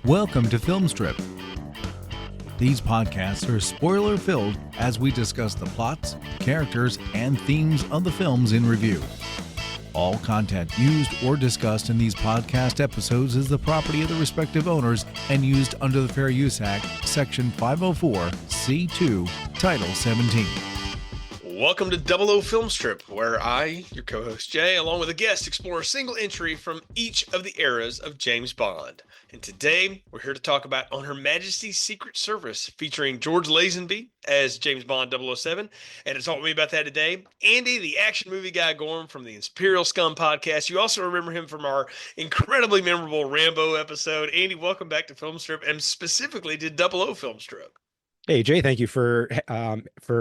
Welcome to Film Strip. These podcasts are spoiler-filled as we discuss the plots, characters, and themes of the films in review. All content used or discussed in these podcast episodes is the property of the respective owners and used under the Fair Use Act, Section 504(c)(2), Title 17. Welcome to Double O Film Strip, where I, your co-host Jay, along with a guest, explore a single entry from each of the eras of James Bond. And today, we're here to talk about On Her Majesty's Secret Service, featuring George Lazenby as James Bond 007. And to talk with me about that today, Andy, the action movie guy Gorham from the Imperial Scum podcast. You also remember him from our incredibly memorable Rambo episode. Andy, welcome back to Film Strip, and specifically to Double O Film Strip. Hey, Jay, thank you for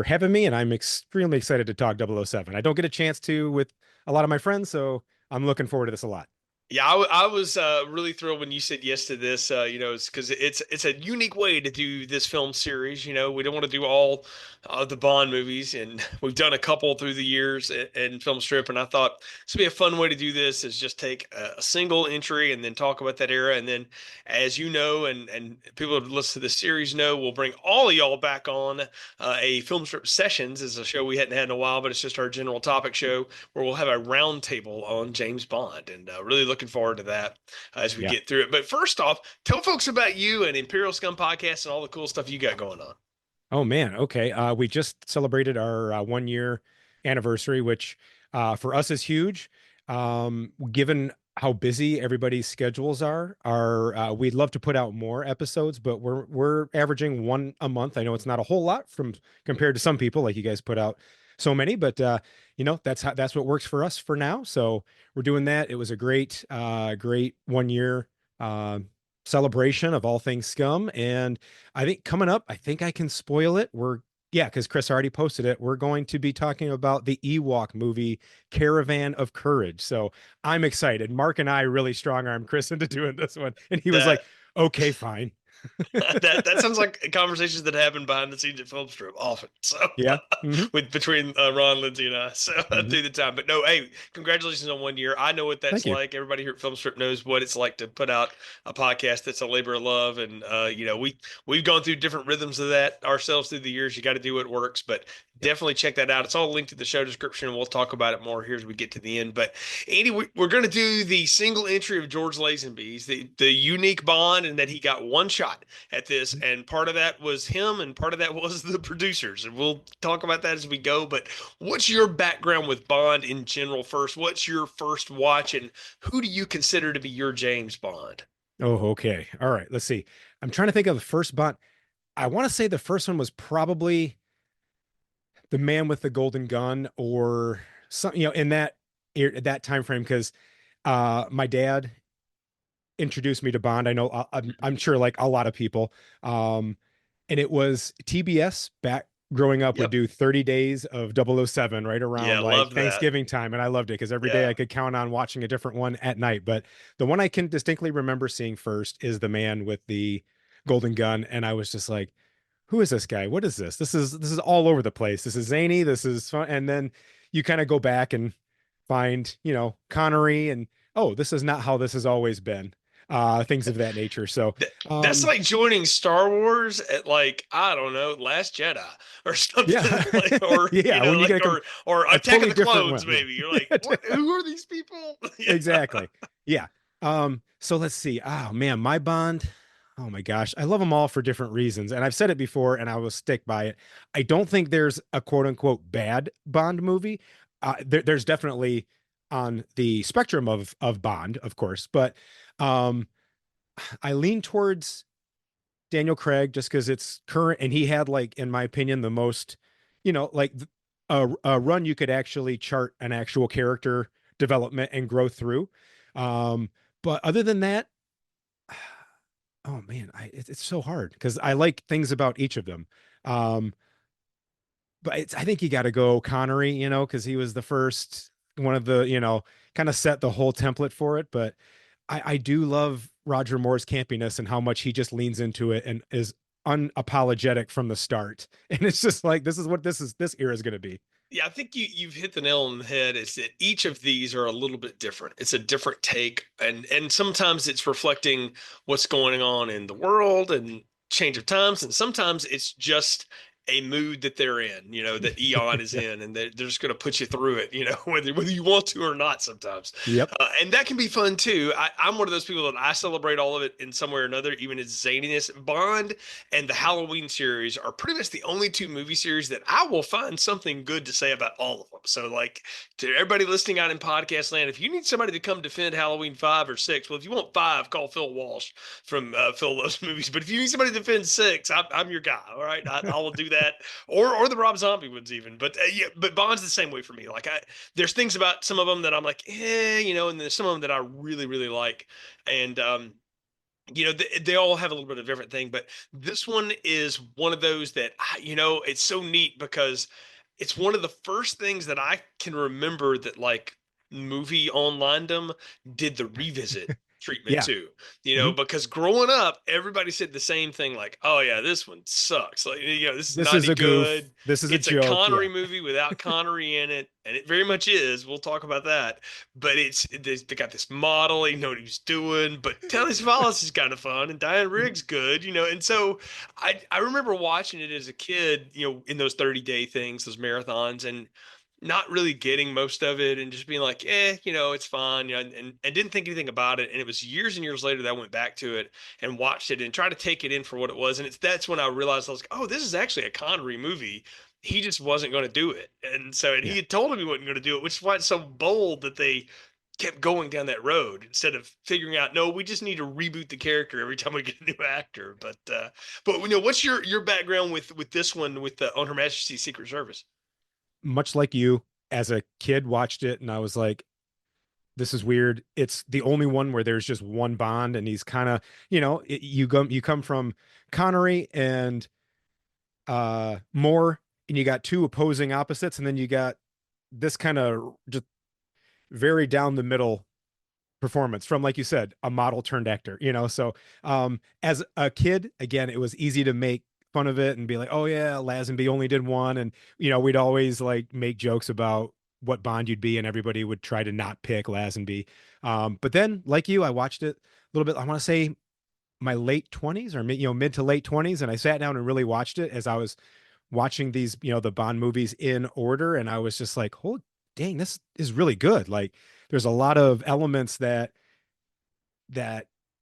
having me, and I'm extremely excited to talk 007. I don't get a chance to with a lot of my friends, so I'm looking forward to this a lot. Yeah, I was really thrilled when you said yes to this. It's because it's a unique way to do this film series. You know, we don't want to do all of the Bond movies, and we've done a couple through the years in Film Strip. And I thought this would be a fun way to do this: is just take a single entry and then talk about that era. And then, as you know, and people who listen to this series know, we'll bring all of y'all back on a Film Strip Sessions. Is a show we hadn't had in a while, but it's just our general topic show where we'll have a round table on James Bond, and really looking forward to that as we get through it. But first off, tell folks about you and Imperial Scum podcast and all the cool stuff you got going on. Oh man, okay. We just celebrated our 1 year anniversary, which for us is huge. Given how busy everybody's schedules are, we'd love to put out more episodes, but we're averaging one a month. I know it's not a whole lot compared to some people, like you guys put out so many, but that's what works for us for now. So we're doing that. It was a great 1 year celebration of all things Scum. And I think coming up, I think I can spoil it. Because Chris already posted it. We're going to be talking about the Ewok movie, Caravan of Courage. So I'm excited. Mark and I really strong-armed Chris into doing this one. And he was like, okay, fine. that sounds like conversations that happen behind the scenes at Film Strip often. So yeah, between Ron, Lindsay, and I, so through the time. But no, hey, congratulations on 1 year. I know what that's like. Everybody here at Film Strip knows what it's like to put out a podcast that's a labor of love, and we've gone through different rhythms of that ourselves through the years. You got to do what works, but definitely check that out. It's all linked to the show description, and we'll talk about it more here as we get to the end. But Andy, we're going to do the single entry of George Lazenby's, the unique Bond, and that he got one shot at this, and part of that was him and part of that was the producers, and we'll talk about that as we go. But what's your background with Bond in general first? What's your first watch, and who do you consider to be your James Bond? Oh, okay. All right, let's see. I'm trying to think of the first Bond. I want to say the first one was probably The Man with the Golden Gun, or something, in that time frame, because my dad introduced me to Bond. I know I'm sure like a lot of people. And it was TBS back growing up would do 30 days of 007 right around like Thanksgiving time. And I loved it because every day I could count on watching a different one at night. But the one I can distinctly remember seeing first is The Man with the Golden Gun. And I was just like, who is this guy? What is this? This is all over the place. This is zany. This is fun. And then you kind of go back and find, Connery, and, oh, this is not how this has always been. Things of that nature. So that's like joining Star Wars at I don't know, Last Jedi or something. Or Attack of the Clones, maybe. You're like, who are these people? Exactly. Yeah. So let's see. Oh man, my Bond. Oh my gosh. I love them all for different reasons. And I've said it before and I will stick by it. I don't think there's a quote unquote bad Bond movie. There's definitely on the spectrum of Bond, of course, but I lean towards Daniel Craig just because it's current, and he had, like, in my opinion, the most, a run you could actually chart an actual character development and grow through. But other than that, oh man, it's so hard because I like things about each of them. But I think you got to go Connery, because he was the first one of the, kind of set the whole template for it. But I do love Roger Moore's campiness and how much he just leans into it and is unapologetic from the start. And it's just like, this is what this era is going to be. Yeah, I think you've hit the nail on the head. Is that each of these are a little bit different. It's a different take, and sometimes it's reflecting what's going on in the world and change of times, and sometimes it's just a mood that they're in, that Eon is Yeah. in, and they're just going to put you through it, whether you want to or not sometimes. Yep. And that can be fun too. I'm one of those people that I celebrate all of it in some way or another, even its zaniness. Bond and the Halloween series are pretty much the only two movie series that I will find something good to say about all of them. So, like, to everybody listening out in podcast land, if you need somebody to come defend Halloween 5 or 6, well, if you want 5, call Phil Walsh from Phil Loves Movies. But if you need somebody to defend 6, I'm your guy. All right, I will do that, or the Rob Zombie ones even. But yeah, but Bond's the same way for me. Like, there's things about some of them that I'm like, and there's some of them that I really really like, and they all have a little bit of different thing, but this one is one of those that it's so neat because it's one of the first things that I can remember that, like, movie onlinedom did the revisit treatment Yeah. too. Mhm. Because growing up, everybody said the same thing, like, oh yeah, this one sucks, like, this is This not is any a goof. good. This is a It's a joke. Connery Yeah. movie without Connery in it, and it very much is. We'll talk about that. But they got this model, he know what he was doing. But Telly Savalas is kind of fun, and Diane Mhm. Riggs good, and so I remember watching it as a kid, in those 30-day things, those marathons, and not really getting most of it, and just being like, it's fun, and didn't think anything about it. And it was years and years later that I went back to it and watched it and tried to take it in for what it was. And that's when I realized, I was like, oh, this is actually a Connery movie. He just wasn't going to do it. And Yeah. he had told him he wasn't going to do it, which is why it's so bold that they kept going down that road instead of figuring out, no, we just need to reboot the character every time we get a new actor. But what's your background with this one, with the On Her Majesty's Secret Service? Much like you, as a kid, watched it and I was like, this is weird. It's the only one where there's just one Bond, and he's kind of, you come from Connery and Moore, and you got two opposing opposites, and then you got this kind of just very down the middle performance from, like you said, a model turned actor, so as a kid, again, it was easy to make fun of it and be like, oh yeah, Lazenby only did one, and we'd always like make jokes about what Bond you'd be, and everybody would try to not pick Lazenby. But then, like you, I watched it a little bit, I want to say my late 20s, or mid to late 20s, and I sat down and really watched it as I was watching these, the Bond movies in order, and I was just like, oh dang, this is really good. Like, there's a lot of elements that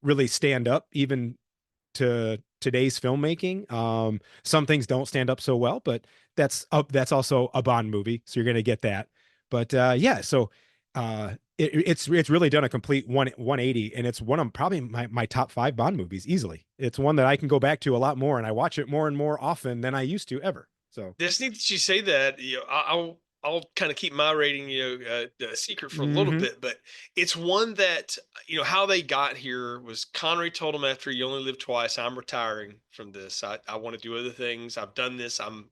really stand up even to today's filmmaking. Some things don't stand up so well, but that's also a Bond movie, so you're gonna get that. But yeah, so it's really done a complete 180, and it's one of probably my top 5 Bond movies easily. It's one that I can go back to a lot more, and I watch it more and more often than I used to ever. So It's neat that you say that. I'll kind of keep my rating, a secret for a little mhm. bit, but it's one that, how they got here was Connery told him, after you only live twice, I'm retiring from this. I want to do other things. I've done this. I'm,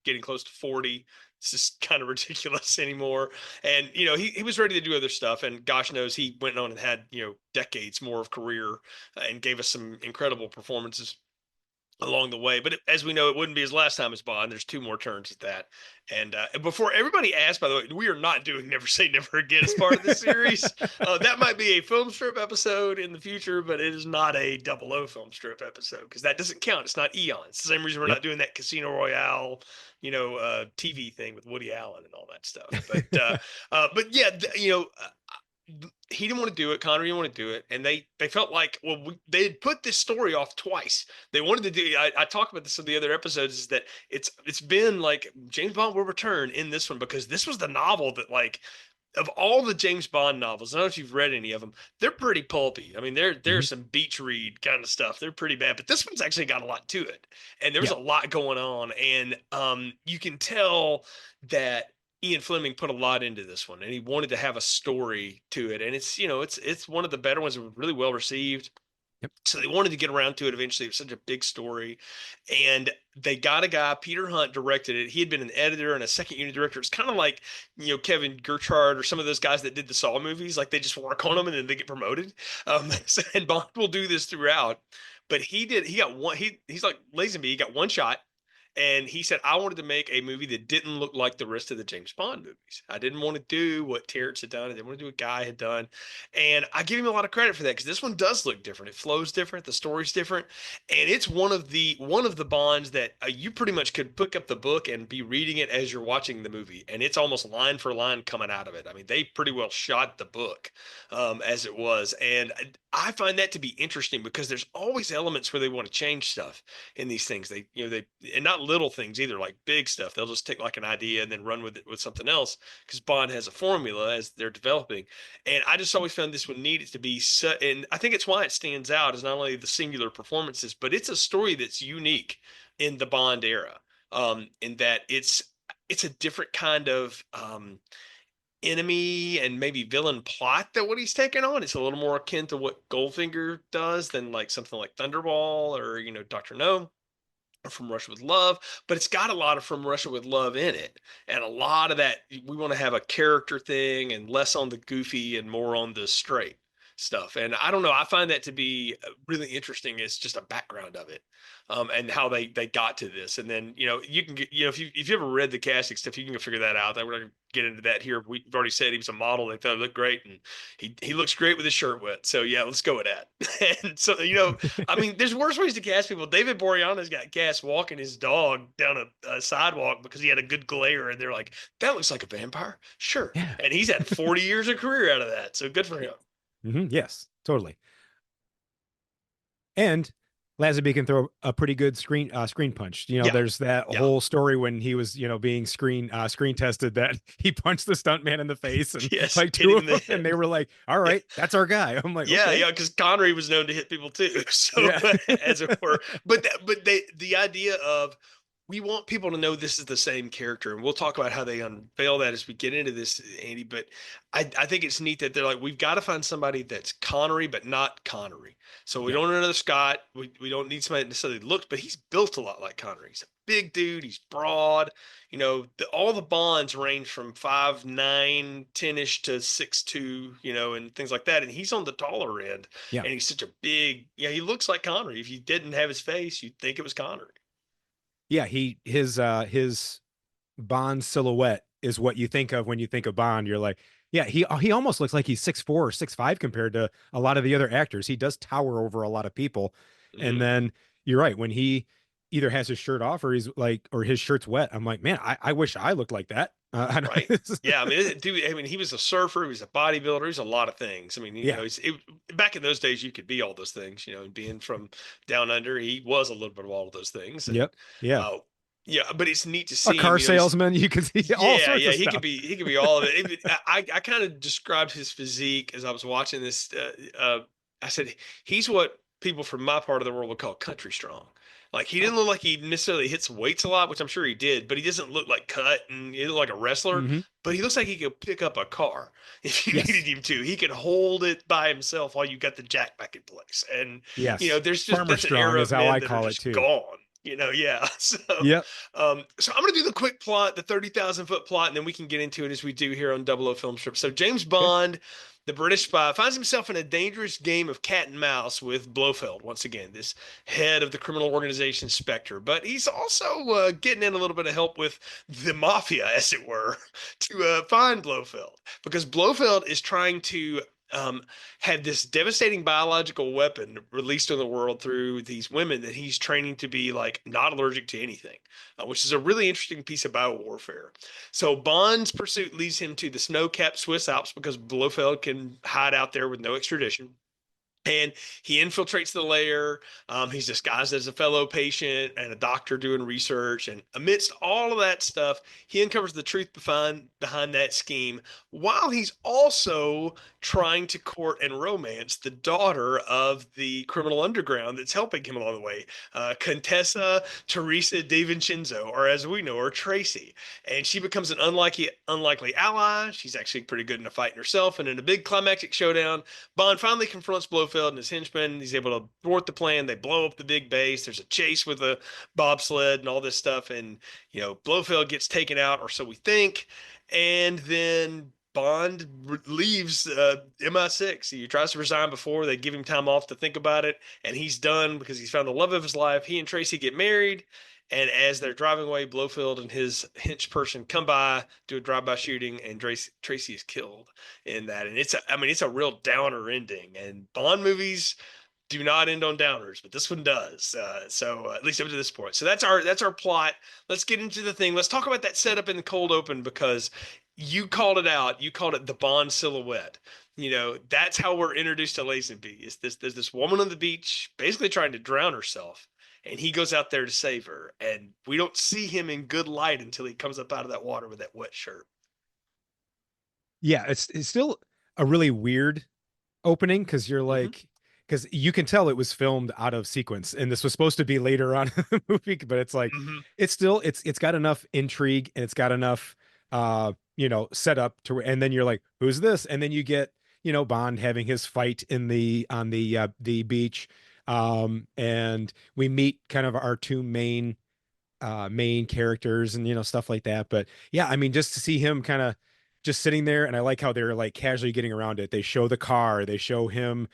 getting close to 40. It's just kind of ridiculous anymore. And, he was ready to do other stuff. And gosh knows he went on and had, decades more of career, and gave us some incredible performances along the way. But as we know, it wouldn't be his last time as Bond. There's 2 more turns at that. And before everybody asks, by the way, we are not doing Never Say Never Again as part of this series. That might be a film strip episode in the future, but it is not a 00 film strip episode, because that doesn't count. It's not Eon. It's the same reason we're Yep. not doing that Casino Royale, TV thing with Woody Allen and all that stuff. But yeah, he didn't want to do it. Connery didn't want to do it, and they felt like, well, they had put this story off twice. They wanted to do. I talk about this in the other episodes. Is that it's been like James Bond will return in this one, because this was the novel that, like, of all the James Bond novels, I don't know if you've read any of them, they're pretty pulpy. I mean, there's Mhm. some beach read kind of stuff. They're pretty bad, but this one's actually got a lot to it, and there's Yeah. a lot going on, and you can tell that Ian Fleming put a lot into this one, and he wanted to have a story to it, and it's one of the better ones. That was really well received, Yep. so they wanted to get around to it eventually. It was such a big story. And they got a guy, Peter Hunt directed it. He had been an editor and a second unit director. It's kind of like, Kevin Gerhardt or some of those guys that did the Saw movies. Like, they just work on them and then they get promoted. And Bond will do this throughout. but he got one. He's like Lazenby. He got one shot. And he said, I wanted to make a movie that didn't look like the rest of the James Bond movies. I didn't want to do what Terrence had done. I didn't want to do what Guy had done. And I give him a lot of credit for that because this one does look different. It flows different. The story's different. And it's one of the Bonds that you pretty much could pick up the book and be reading it as you're watching the movie. And it's almost line for line coming out of it. I mean, they pretty well shot the book as it was. And I find that to be interesting because there's always elements where they want to change stuff in these things. And not little things either, like big stuff. They'll just take like an idea and then run with it with something else because Bond has a formula as they're developing. And I just always found this one needed to be and I think it's why it stands out is not only the singular performances, but it's a story that's unique in the Bond era. In that it's a different kind of enemy and maybe villain plot that what he's taken on. It's a little more akin to what Goldfinger does than like something like Thunderball or Dr. No. From Russia with Love, but it's got a lot of From Russia with Love in it. And a lot of that, we want to have a character thing and less on the goofy and more on the straight stuff. And I don't know, I find that to be really interesting. It's just a background of it. And how they got to this. And then, you can get, if you ever read the casting stuff, you can figure that out. We're not going to get into that here. We've already said he was a model. They thought he looked great. And he looks great with his shirt wet. So yeah, let's go with that. And so, I mean, there's worse ways to cast people. David Boreanaz got cast walking his dog down a sidewalk because he had a good glare. And they're like, that looks like a vampire. Sure. Yeah. And he's had 40 years of career out of that. So good for him. Mm-hmm. Yes, totally. And Lazenby can throw a pretty good screen punch. There's that whole story when he was, being screen tested that he punched the stuntman in the face and like two of them, and they were like, "All right, that's our guy." I'm like, yeah, okay. yeah, because Connery was known to hit people too, so as it were. But the idea of we want people to know this is the same character, and we'll talk about how they unveil that as we get into this, Andy. But I think it's neat that they're like, we've got to find somebody that's Connery, but not Connery. So we don't need another Scott. We don't need somebody that necessarily looks, but he's built a lot like Connery. He's a big dude. He's broad. All the Bonds range from 5'9", 10-ish to 6'2", and things like that. And he's on the taller end. Yeah. And he's such a big, he looks like Connery. If you didn't have his face, you'd think it was Connery. Yeah, his Bond silhouette is what you think of when you think of Bond. You're like, yeah, he almost looks like he's 6'4" or 6'5" compared to a lot of the other actors. He does tower over a lot of people. Mm-hmm. And then you're right, when he either has his shirt off or his shirt's wet, I'm like, man, I wish I looked like that. Right. Yeah. I mean, he was a surfer. He was a bodybuilder. He was a lot of things. I mean, back in those days, you could be all those things, being from down under, he was a little bit of all of those things. And, yep. Yeah. Yeah, but it's neat to see a car salesman. You can see all sorts of he stuff. He could be all of it. I kind of described his physique as I was watching this. I said he's what people from my part of the world would call country strong. Like he didn't look like he necessarily hits weights a lot, which I'm sure he did, but he doesn't look like cut and he looked like a wrestler. Mm-hmm. But he looks like he could pick up a car if you needed him to. He could hold it by himself while you got the jack back in place. And there's just farmer strong is how I call it too. Gone. So so I'm going to do the quick plot, the 30,000 foot plot, and then we can get into it as we do here on 00 Film Strip. So James Bond, the British spy, finds himself in a dangerous game of cat and mouse with Blofeld, once again, this head of the criminal organization Spectre. But he's also getting in a little bit of help with the mafia, as it were, to find Blofeld. Because Blofeld is trying to had this devastating biological weapon released on the world through these women that he's training to be like not allergic to anything, which is a really interesting piece of biowarfare. So Bond's pursuit leads him to the snow-capped Swiss Alps because Blofeld can hide out there with no extradition. And he infiltrates the lair. He's disguised as a fellow patient and a doctor doing research. And amidst all of that stuff, he uncovers the truth behind that scheme, while he's also trying to court and romance the daughter of the criminal underground that's helping him along the way, Contessa Teresa de Vincenzo, or as we know her, Tracy. And she becomes an unlikely ally. She's actually pretty good in a fight herself. And in a big climactic showdown, Bond finally confronts Blofeld and his henchmen. He's able to thwart the plan. They blow up the big base. There's a chase with a bobsled and all this stuff. And, Blofeld gets taken out, or so we think. And then Bond leaves MI6. He tries to resign before they give him time off to think about it, and he's done because he's found the love of his life. He and Tracy get married, and as they're driving away, Blofeld and his hench person come by, do a drive-by shooting, and Tracy is killed in that. And it's a real downer ending. And Bond movies do not end on downers, but this one does. So at least up to this point. So that's our plot. Let's get into the thing. Let's talk about that setup in the cold open, because you called it out. You called it the Bond silhouette. That's how we're introduced to Lazenby. There's this woman on the beach basically trying to drown herself, and he goes out there to save her. And we don't see him in good light until he comes up out of that water with that wet shirt. Yeah, it's still a really weird opening, because you're like, because you can tell it was filmed out of sequence, and this was supposed to be later on in the movie, but it's like, it's got enough intrigue, and it's got enough set up to, and then you're like, who's this? And then you get Bond having his fight on the beach, and we meet kind of our two main characters, and stuff like that. But yeah, I mean, just to see him kind of just sitting there, and I like how they're like casually getting around it. They show the car, they show him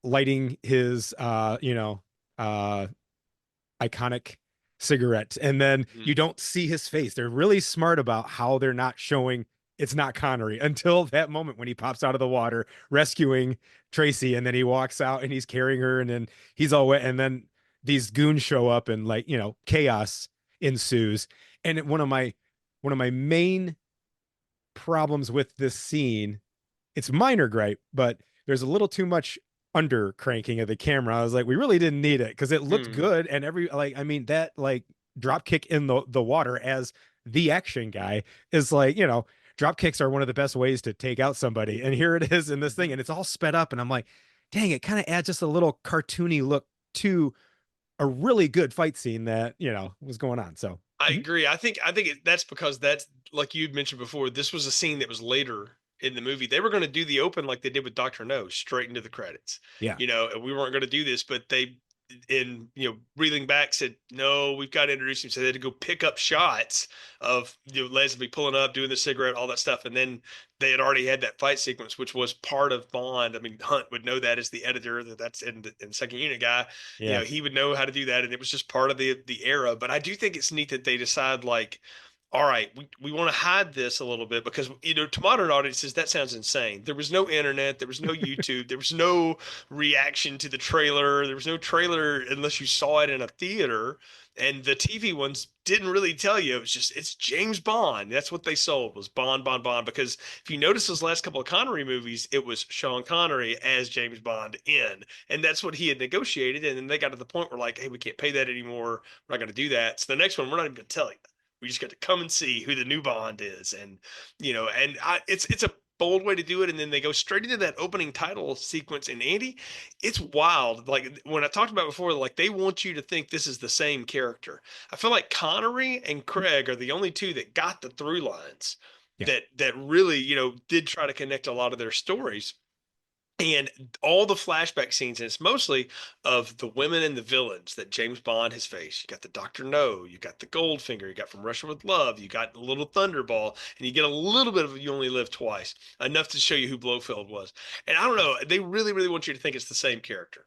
lighting his iconic cigarette, and then you don't see his face. They're really smart about how they're not showing it's not Connery until that moment when he pops out of the water rescuing Tracy, and then he walks out and he's carrying her, and then he's all wet, and then these goons show up, and chaos ensues. And one of my main problems with this scene, it's minor gripe, but there's a little too much under cranking of the camera. I was like, we really didn't need it, because it looked good, and that drop kick in the water as the action guy is drop kicks are one of the best ways to take out somebody, and here it is in this thing, and it's all sped up, and I'm like, dang, it kind of adds just a little cartoony look to a really good fight scene that was going on. So I agree. I think that's because that's, like you'd mentioned before, this was a scene that was later in the movie. They were going to do the open like they did with Dr. No, straight into the credits. Yeah. And we weren't going to do this, but they, breathing back, said, no, we've got to introduce him. So they had to go pick up shots of, Lazenby pulling up, doing the cigarette, all that stuff. And then they had already had that fight sequence, which was part of Bond. I mean, Hunt would know that as the editor, that's in the second unit guy. Yeah. He would know how to do that. And it was just part of the era. But I do think it's neat that they decide, like, all right, we want to hide this a little bit, because, to modern audiences, that sounds insane. There was no internet. There was no YouTube. There was no reaction to the trailer. There was no trailer unless you saw it in a theater. And the TV ones didn't really tell you. It was just, it's James Bond. That's what they sold, was Bond, Bond, Bond. Because if you notice those last couple of Connery movies, it was Sean Connery as James Bond in. And that's what he had negotiated. And then they got to the point where, like, hey, we can't pay that anymore. We're not going to do that. So the next one, we're not even going to tell you. We just got to come and see who the new Bond is. And, it's a bold way to do it. And then they go straight into that opening title sequence. And Andy, it's wild. Like when I talked about before, like they want you to think this is the same character. I feel like Connery and Craig are the only two that got the through lines that really, did try to connect a lot of their stories. And all the flashback scenes, and it's mostly of the women and the villains that James Bond has faced. You got the Dr. No, you got the Goldfinger, you got From Russia with Love, you got a little Thunderball, and you get a little bit of You Only Live Twice, enough to show you who Blofeld was. And I don't know, they really, really want you to think it's the same character.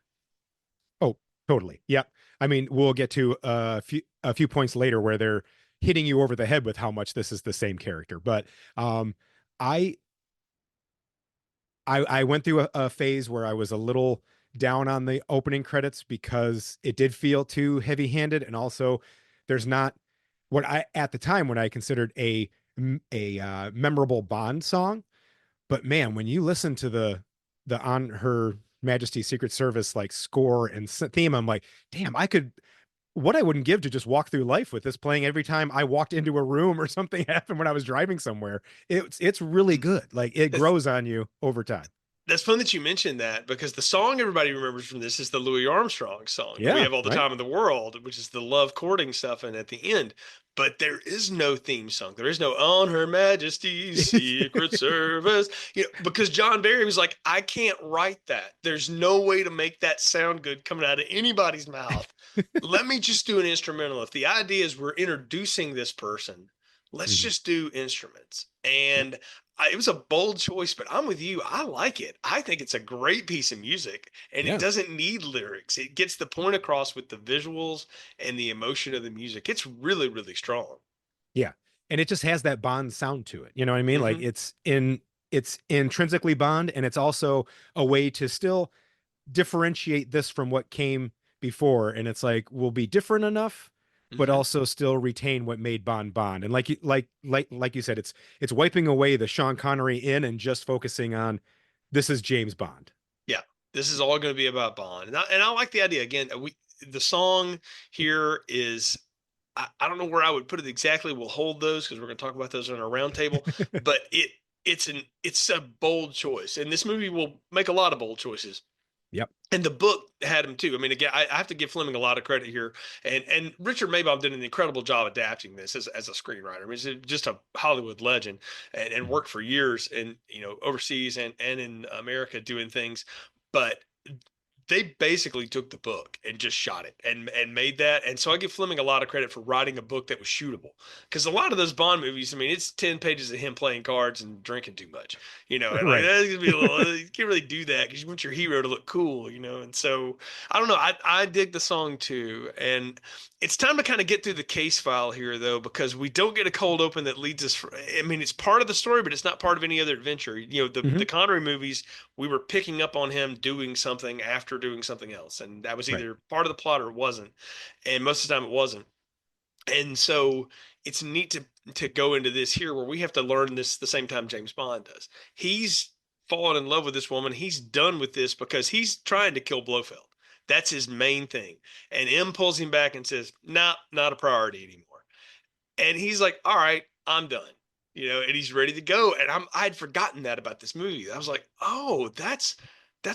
Oh, totally. Yeah. I mean, we'll get to a few points later where they're hitting you over the head with how much this is the same character. But I went through a phase where I was a little down on the opening credits because it did feel too heavy-handed, and also there's not what I at the time when I considered a memorable Bond song. But man, when you listen to the On Her Majesty's Secret Service like score and theme, I'm like, damn, what I wouldn't give to just walk through life with this playing every time I walked into a room or something happened when I was driving somewhere. It's really good. Like it grows on you over time. That's fun that you mentioned that, because the song everybody remembers from this is the Louis Armstrong song. Yeah, We Have All the Time in the World, which is the love courting stuff. And at the end, but there is no theme song. There is no On Her Majesty's Secret Service, because John Barry was like, I can't write that. There's no way to make that sound good coming out of anybody's mouth. Let me just do an instrumental. If the idea is we're introducing this person, let's Mhm. just do instruments. Yep. And it was a bold choice, but I'm with you. I like it. I think it's a great piece of music, and it Yeah. doesn't need lyrics. It gets the point across with the visuals and the emotion of the music. It's really, really strong. Yeah. And it just has that Bond sound to it. You know what I mean? Like Hmm. it's intrinsically Bond, and it's also a way to still differentiate this from what came before. And it's like, we'll be different enough, but Hmm. also still retain what made Bond Bond. And like you said, it's wiping away the Sean Connery in and just focusing on this is James Bond. Yeah, this is all going to be about Bond, and I like the idea. Again, the song here is I don't know where I would put it exactly. We'll hold those because we're going to talk about those on our roundtable. But it's a bold choice, and this movie will make a lot of bold choices. Yep. And the book had him too. I mean, again, I have to give Fleming a lot of credit here, and Richard Maibaum did an incredible job adapting this as a screenwriter. I mean, he's just a Hollywood legend, and Mhm. worked for years in overseas and in America doing things, but they basically took the book and just shot it and made that. And so I give Fleming a lot of credit for writing a book that was shootable. Because a lot of those Bond movies, I mean, it's 10 pages of him playing cards and drinking too much, and like Right. that's gonna be a little, you can't really do that because you want your hero to look cool, And so I don't know. I dig the song too. And it's time to kind of get through the case file here though, because we don't get a cold open that leads us. I mean, it's part of the story, but it's not part of any other adventure. The Mhm. Connery movies, we were picking up on him doing something after doing something else, and that was Right. either part of the plot or it wasn't, and most of the time it wasn't. And so it's neat to go into this here where we have to learn this the same time James Bond does. He's fallen in love with this woman. He's done with this because he's trying to kill Blofeld. That's his main thing. And M pulls him back and says, "Nah, not a priority anymore." And he's like, "All right, I'm done." And he's ready to go. And I'd forgotten that about this movie. I was like, "Oh, that's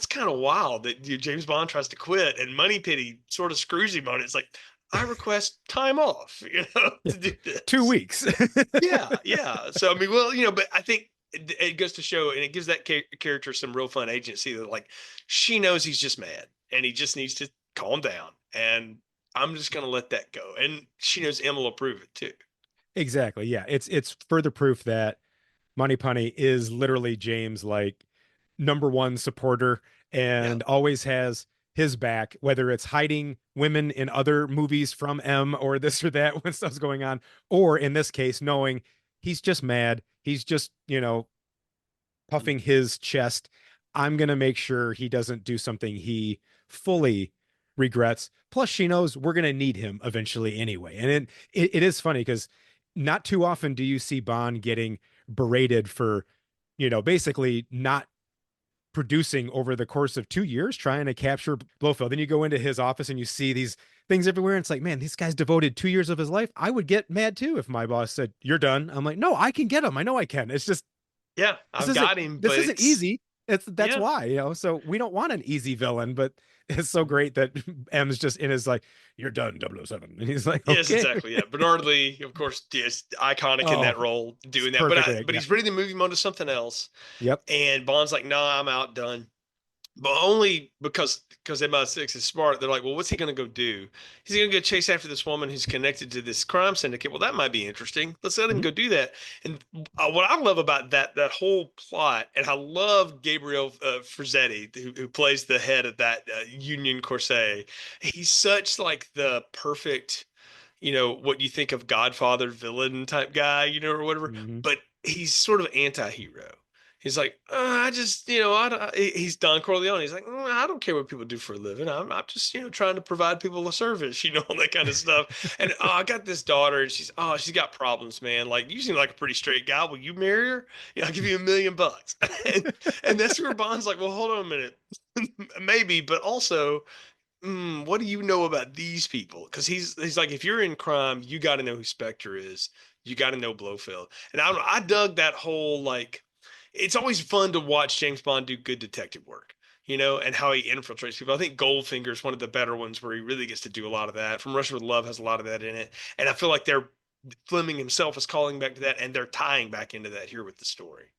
kind of wild that James Bond tries to quit and Money Pity sort of screws him on it." It's like, I request time off, Yeah. to do 2 this. weeks. Yeah, yeah. So I mean, well, but I think it goes to show, and it gives that character some real fun agency that, like, she knows he's just mad and he just needs to calm down, and I'm just gonna let that go. And she knows Emma will approve it too. Exactly. Yeah. It's further proof that Moneypenny is literally James' like number one supporter Yeah. and always has his back, whether it's hiding women in other movies from M or this or that when stuff's going on, or in this case, knowing he's just mad. He's just, puffing Mhm. his chest. I'm going to make sure he doesn't do something he fully regrets. Plus, she knows we're going to need him eventually anyway. And it is funny because not too often do you see Bond getting berated for, basically not producing over the course of 2 years trying to capture Blofeld. Then you go into his office and you see these things everywhere. And it's like, man, this guy's devoted 2 years of his life. I would get mad too if my boss said, "You're done." I'm like, no, I can get him. I know I can. It's just Yeah, this I've isn't got him, this but isn't it's easy. That's yeah. why, so we don't want an easy villain, but it's so great that M's just in his like, "You're done, 007." And he's like, Yes, okay. exactly. Yeah, Bernard Lee, of course, is iconic in Oh, that role, it's doing that. But perfect. but Yeah. he's ready to move him on to something else. Yep. And Bond's like, "No, I'm outdone." But only because MI6 is smart. They're like, "Well, what's he going to go do? He's going to go chase after this woman who's connected to this crime syndicate. Well, that might be interesting. Let's let him Mhm. go do that." And what I love about that whole plot, and I love Gabriel Frizzetti, who plays the head of that Union Corset. He's such like the perfect, what you think of Godfather villain type guy, or whatever. Mhm. But he's sort of anti-hero. He's like, I just, he's Don Corleone. He's like, I don't care what people do for a living. I'm just, trying to provide people a service, all that kind of stuff. And I got this daughter, and she's got problems, man. Like, you seem like a pretty straight guy. Will you marry her? I'll give you $1 million. and that's where Bond's like, well, hold on a minute, maybe, but also, what do you know about these people? Because he's like, if you're in crime, you got to know who Spectre is. You got to know Blofeld. And I dug that whole, like, it's always fun to watch James Bond do good detective work, and how he infiltrates people. I think Goldfinger is one of the better ones where he really gets to do a lot of that. From Russia with Love has a lot of that in it, and I feel like Fleming himself is calling back to that, and they're tying back into that here with the story.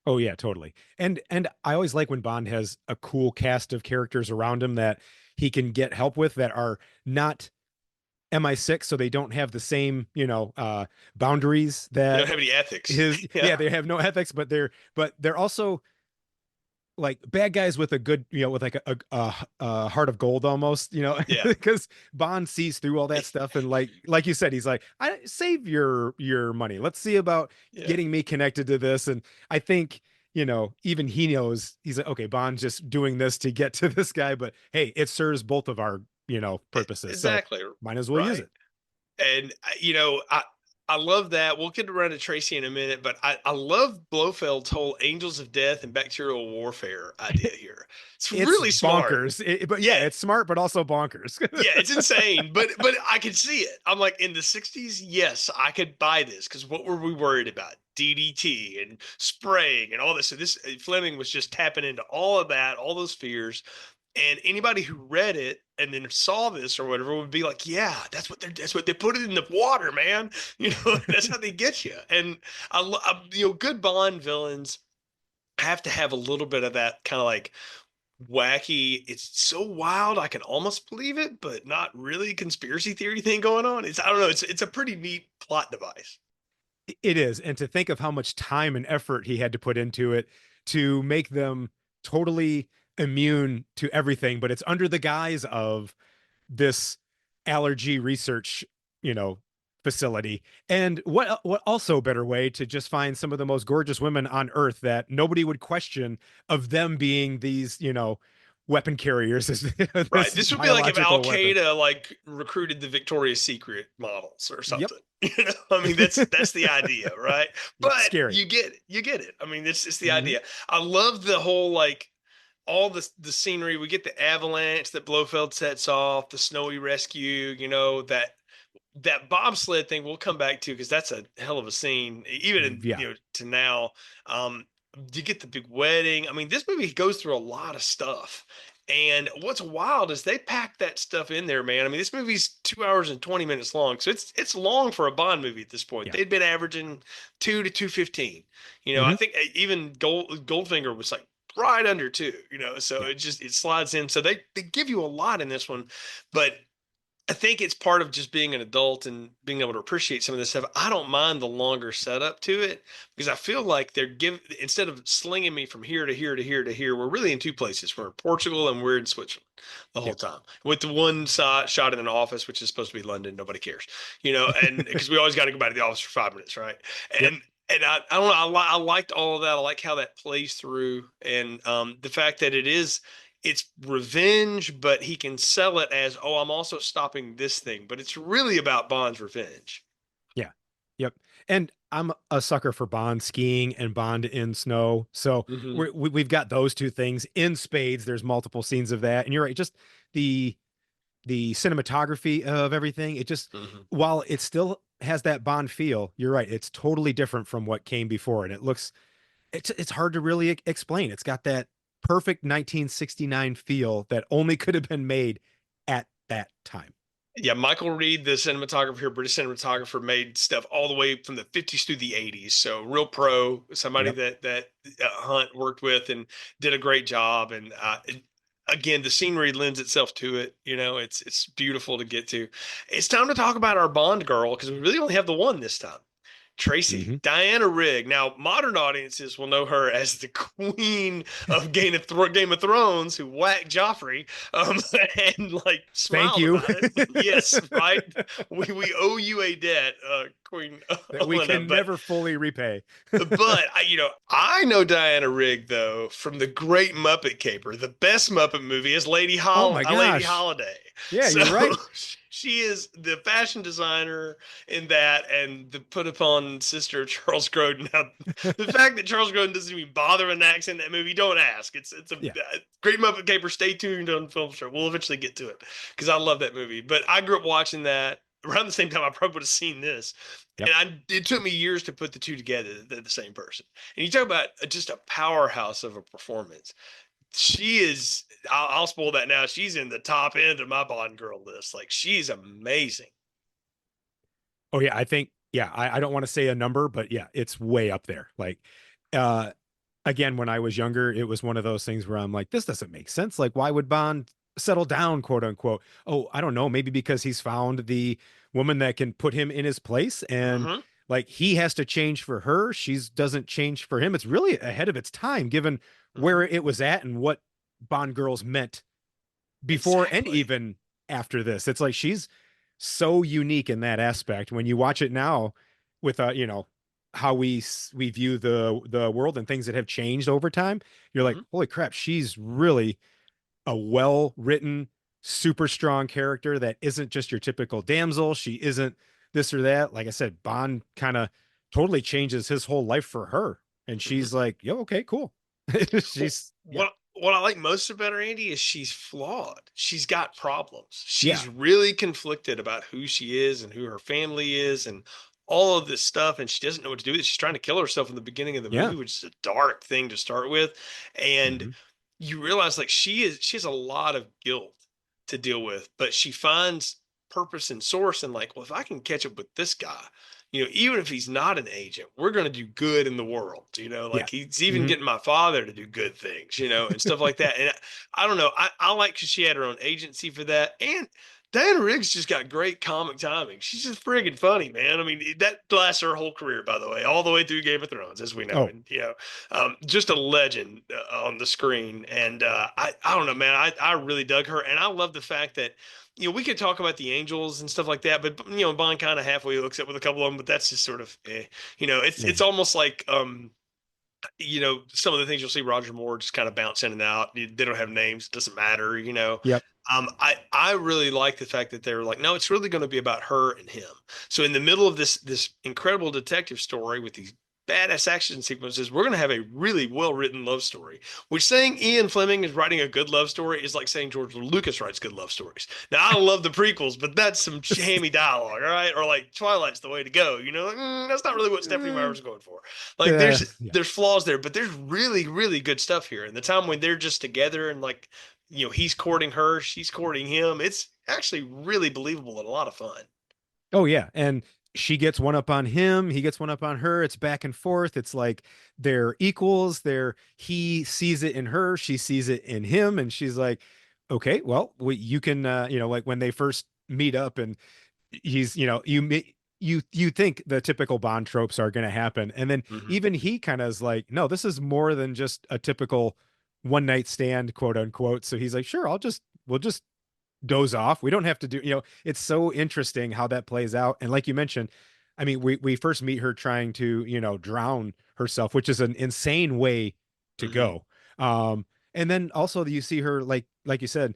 Oh yeah, totally. And I always like when Bond has a cool cast of characters around him that he can get help with that are not MI6, so they don't have the same, boundaries They that don't have any ethics. yeah, they have no ethics, but they're also like bad guys with a good, with like a heart of gold almost, Yeah. because Bond sees through all that stuff. And like you said, he's like, I save your money. Let's see about Yeah. getting me connected to this. And I think, even he knows, he's like, okay, Bond's just doing this to get to this guy, but hey, it serves both of our, purposes. Exactly. So might as well use Right. it. And I love that. We'll get around to Tracy in a minute, but I love Blofeld's whole angels of death and bacterial warfare idea here. It's It's really smart. bonkers. But yeah, it's smart, but also bonkers. Yeah, it's insane, but I could see it. I'm like, in the 60s, yes, I could buy this, because what were we worried about? DDT and spraying and all this. So this Fleming was just tapping into all of that, all those fears. And anybody who read it and then saw this or whatever would be like, yeah, that's what they put it in the water, man. That's how they get you. And good Bond villains have to have a little bit of that kind of like wacky. It's so wild, I can almost believe it, but not really conspiracy theory thing going on. I don't know. It's a pretty neat plot device. It is. And to think of how much time and effort he had to put into it to make them totally immune to everything, but it's under the guise of this allergy research, facility. And what also better way to just find some of the most gorgeous women on earth that nobody would question of them being these, weapon carriers. Right. This would be like if Al weapon. Qaeda like recruited the Victoria's Secret models or Yep. something. I mean, that's the idea, right? But Scary. you get it. You get it. I mean, it's the Mhm. idea. I love the whole like all the scenery. We get the avalanche that Blofeld sets off, the snowy rescue, that bobsled thing we'll come back to, because that's a hell of a scene, even in, Yeah. to now. You get the big wedding. I mean, this movie goes through a lot of stuff. And what's wild is they packed that stuff in there, man. I mean, this movie's 2 hours and 20 minutes long. So it's long for a Bond movie at this point. Yeah. They'd been averaging 2 to 2:15. I think even Goldfinger was like right under 2, so Yeah. it slides in. So they give you a lot in this one, but I think it's part of just being an adult and being able to appreciate some of this stuff. I don't mind the longer setup to it, because I feel like instead of slinging me from here to here to here to here, we're really in 2 places. We're in Portugal and we're in Switzerland the whole time, with the one shot in an office, which is supposed to be London. Nobody cares, and because we always got to go back to the office for 5 minutes. Right. Yep. And I don't know. I liked all of that. I like how that plays through, and the fact that it's revenge, but he can sell it as, oh, I'm also stopping this thing. But it's really about Bond's revenge. Yeah. Yep. And I'm a sucker for Bond skiing and Bond in snow. So we've got those 2 things in spades. There's multiple scenes of that. And you're right. Just the cinematography of everything. It just, while it still has that Bond feel, you're right. It's totally different from what came before. And it's hard to really explain. It's got that perfect 1969 feel that only could have been made at that time. Yeah, Michael Reed, the cinematographer, British cinematographer, made stuff all the way from the 50s through the 80s. So real pro, somebody that Hunt worked with and did a great job. And again, the scenery lends itself to it. It's beautiful to get to. It's time to talk about our Bond girl, because we really only have the one this time. Tracy, Diana Rigg. Now, modern audiences will know her as the queen of Game of Thrones, who whacked Joffrey, and like smiled. Thank you. About it. Yes, right. We owe you a debt, Queen that we can never fully repay. But I know Diana Rigg though from the great Muppet Caper. The best Muppet movie is Lady Holiday. Yeah, you're right. She is the fashion designer in that, and the put upon sister of Charles Grodin. Now, the fact that Charles Grodin doesn't even bother with an accent in that movie, don't ask. It's a great Muppet Caper. Stay tuned on Film Show. We'll eventually get to it, because I love that movie. But I grew up watching that around the same time I probably would have seen this. Yep. And it took me years to put the 2 together. They're the same person. And you talk about just a powerhouse of a performance. She is, I'll spoil that now. She's in the top end of my Bond girl list. Like, she's amazing. Oh yeah. I think, I don't want to say a number, but yeah, it's way up there. Like, again, when I was younger, it was one of those things where I'm like, this doesn't make sense. Like, why would Bond settle down, quote unquote. Oh, I don't know, maybe because he's found the woman that can put him in his place, and Mm-hmm. like he has to change for her, she's doesn't change for him. It's really ahead of its time given Mm-hmm. where it was at and what Bond girls meant before and Exactly. even after this. It's like she's so unique in that aspect. When you watch it now with how we view the world and things that have changed over time, you're like, Mm-hmm. holy crap, she's really a well written, super strong character that isn't just your typical damsel. She isn't this or that. Like I said, Bond kind of totally changes his whole life for her. And Mm-hmm. she's like, yo, okay, cool. Well, She's, yeah, what I like most about her, Andy, is she's flawed. She's got problems. yeah, She's really conflicted about who she is and who her family is and all of this stuff, and she doesn't know what to do with it. She's trying to kill herself in the beginning of the yeah. movie, which is a dark thing to start with. And Hmm. you realize like she has a lot of guilt to deal with, but she finds purpose and source and like, well, if I can catch up with this guy, even if he's not an agent, we're going to do good in the world, Yeah. like he's even Hmm. getting my father to do good things, and stuff like that. And I don't know. I like because she had her own agency for that. And Diana Riggs just got great comic timing. She's just friggin' funny, man. I mean, that lasts her whole career, by the way, all the way through Game of Thrones, as we know. Oh, And, just a legend on the screen. And I don't know, man. I really dug her. And I love the fact that, we could talk about the Angels and stuff like that, but Bond kind of halfway hooks up with a couple of them, but that's just sort of, it's man. almost like, some of the things you'll see Roger Moore just kind of bounce in and out. They don't have names, it doesn't matter. Yep. I really like the fact that they were like, no, it's really going to be about her and him. So in the middle of this incredible detective story with these badass action sequences, we're going to have a really well written love story. Which saying Ian Fleming is writing a good love story is like saying George Lucas writes good love stories. Now I love the prequels, but that's some hammy dialogue, all right? Or like Twilight's the way to go. Like, that's not really what Stephanie Meyer was going for. Like Yeah. there's flaws there, but there's really really good stuff here. And the time when they're just together and like he's courting her, she's courting him. It's actually really believable and a lot of fun. Oh yeah, and she gets one up on him, he gets one up on her. It's back and forth. It's like they're equals. He sees it in her, she sees it in him, and she's like, "Okay, well, you can, like when they first meet up, and he's, you think the typical Bond tropes are going to happen, and then Mm-hmm. even he kind of is like, no, this is more than just a typical one night stand, quote unquote. So he's like, sure, we'll just doze off. We don't have to do, it's so interesting how that plays out. And like you mentioned, I mean, we first meet her trying to, drown herself, which is an insane way to Mm-hmm. go. And then also you see her, like you said,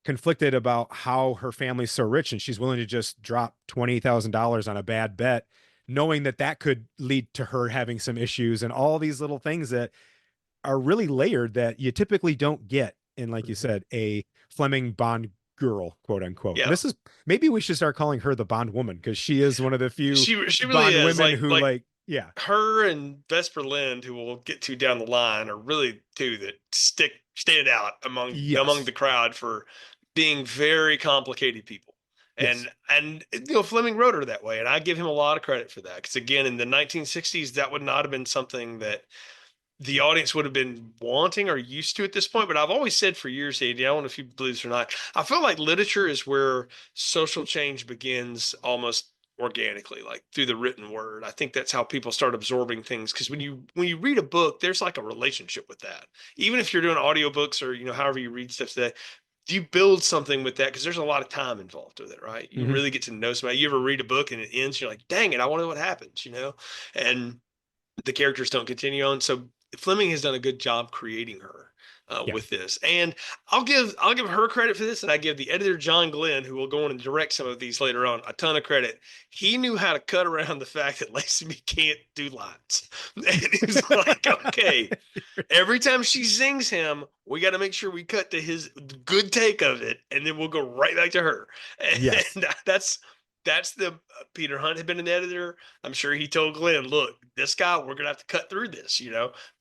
conflicted about how her family's so rich and she's willing to just drop $20,000 on a bad bet, knowing that that could lead to her having some issues and all these little things that are really layered that you typically don't get in, like you Mm-hmm. said, a Fleming Bond girl, quote unquote. And Yeah, this is, maybe we should start calling her the Bond woman because she is one of the few she really Bond is women like who, like, yeah, her and Vesper Lind, who we'll get to down the line, are really two that stand out among yes, the crowd for being very complicated people. yes, And Fleming wrote her that way, and I give him a lot of credit for that because again, in the 1960s, that would not have been something that the audience would have been wanting or used to at this point. But I've always said for years, Andy, I don't know if you believe this or not, I feel like literature is where social change begins almost organically, like through the written word. I think that's how people start absorbing things. Because when you read a book, there's like a relationship with that. Even if you're doing audiobooks or however you read stuff today, you build something with that because there's a lot of time involved with it, right? You hmm, really get to know somebody. You ever read a book and it ends, you're like, dang it, I want to know what happens. And the characters don't continue on. So Fleming has done a good job creating her yeah, with this, and I'll give her credit for this, and I give the editor John Glenn, who will go on and direct some of these later on, a ton of credit. He knew how to cut around the fact that Lazenby can't do lines, and he was like, okay, every time she zings him, we got to make sure we cut to his good take of it, and then we'll go right back to her. yes, And that's the Peter Hunt had been an editor. I'm sure he told Glenn, look, this guy, we're gonna have to cut through this.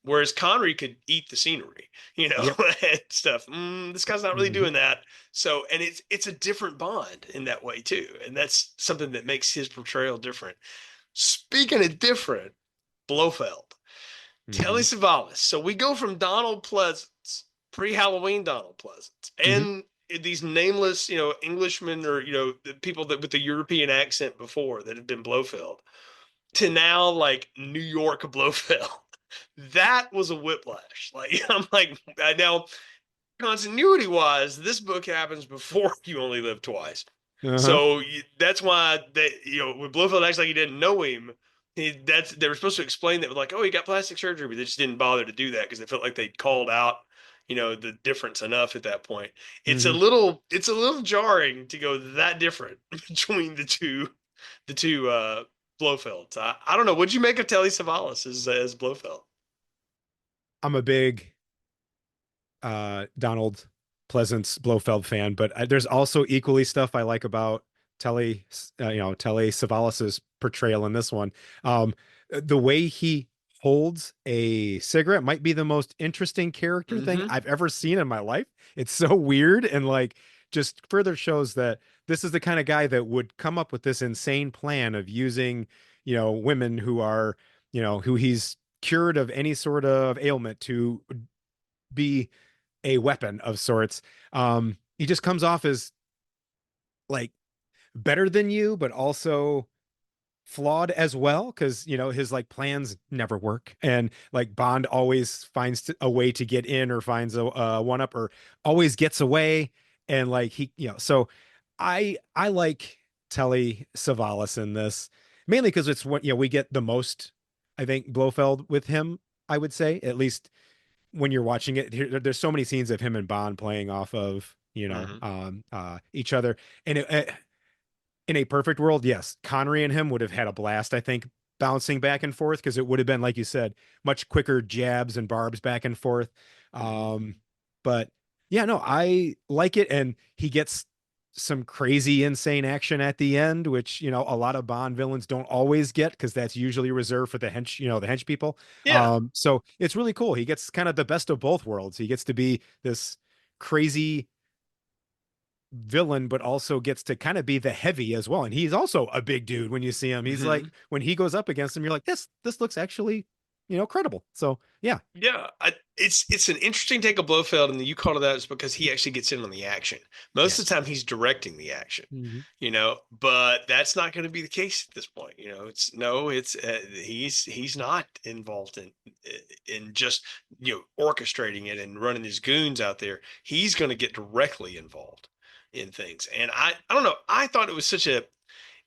Whereas Connery could eat the scenery, yep, and stuff. This guy's not really hmm, doing that. So, and it's a different Bond in that way too, and that's something that makes his portrayal different. Speaking of different, Blofeld. Telly hmm, Savalas. So we go from Donald Pleasance, pre-Halloween Donald Pleasance, hmm, and these nameless, Englishmen or, the people that with the European accent before that have been Blofeld to now like New York Blofeld. That was a whiplash. Like, I'm like, now continuity wise, this book happens before You Only Live Twice. Uh-huh. So that's why that, when Blofeld acts like he didn't know him, they were supposed to explain that with like, oh, he got plastic surgery, but they just didn't bother to do that because they felt like they'd called out, the difference enough at that point. Mm-hmm. It's a little jarring to go that different between the two Blofelds. I don't know. What'd you make of Telly Savalas as Blofeld? I'm a big Donald Pleasance Blofeld fan, but there's also equally stuff I like about Telly Savalos's portrayal in this one. The way he holds a cigarette might be the most interesting character thing Mm-hmm. I've ever seen in my life. It's so weird and like just further shows that this is the kind of guy that would come up with this insane plan of using, women who are, who he's cured of any sort of ailment to be a weapon of sorts. He just comes off as like better than you, but also flawed as well because his like plans never work, and like Bond always finds a way to get in or finds a one up or always gets away, and like so I like Telly Savalas in this mainly because it's what we get the most, I think, Blofeld with him, I would say, at least when you're watching it. There's so many scenes of him and Bond playing off of Mm-hmm. each other, and in a perfect world, yes, Connery and him would have had a blast, I think, bouncing back and forth because it would have been, like you said, much quicker jabs and barbs back and forth. Mm-hmm. But yeah, no, I like it, and he gets some crazy, insane action at the end, which a lot of Bond villains don't always get because that's usually reserved for the hench people. Yeah. So it's really cool. He gets kind of the best of both worlds. He gets to be this crazy villain, but also gets to kind of be the heavy as well. And he's also a big dude when you see him. He's Mm-hmm. like, when he goes up against him, you're like, this looks actually, credible. So yeah. Yeah, it's an interesting take of Blofeld, and you call it that is because he actually gets in on the action. Most of the Yes. time, he's directing the action, Mm-hmm. but that's not going to be the case at this point. It's he's not involved in just orchestrating it and running his goons out there. He's going to get directly involved in things, and I don't know. I thought it was such a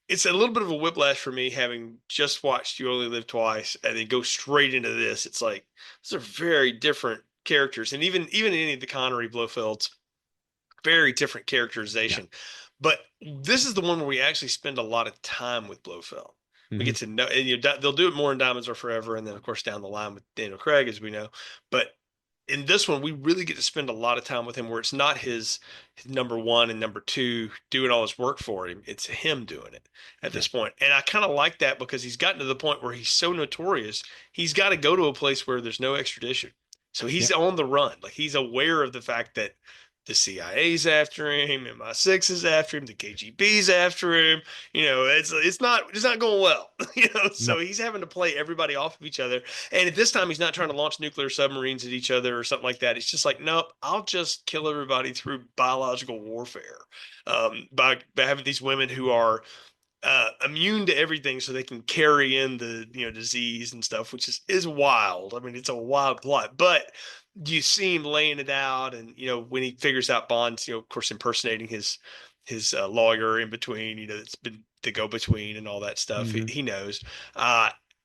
it's a little bit of a whiplash for me having just watched You Only Live Twice and then go straight into this. It's like these are very different characters, and even any of the Connery Blofelds, very different Yeah. characterization. But this is the one where we actually spend a lot of time with Blofeld. We Mm-hmm. get to know, and they'll do it more in Diamonds Are Forever, and then of course down the line with Daniel Craig, as we know. But in this one, we really get to spend a lot of time with him where it's not his number one and number two doing all his work for him. It's him doing it at Yeah. this point. And I kind of like that because he's gotten to the point where he's so notorious, he's got to go to a place where there's no extradition. So he's Yep. on the run. Like he's aware of the fact that the CIA's after him, MI6 is after him, the KGB's after him. It's not going well. So No. he's having to play everybody off of each other. And at this time, he's not trying to launch nuclear submarines at each other or something like that. It's just like, nope, I'll just kill everybody through biological warfare, by having these women who are immune to everything, so they can carry in the disease and stuff, which is wild. I mean, it's a wild plot, but you see him laying it out, and when he figures out Bond's, of course, impersonating his lawyer in between, that's been the go between and all that stuff. He, Mm-hmm. he knows.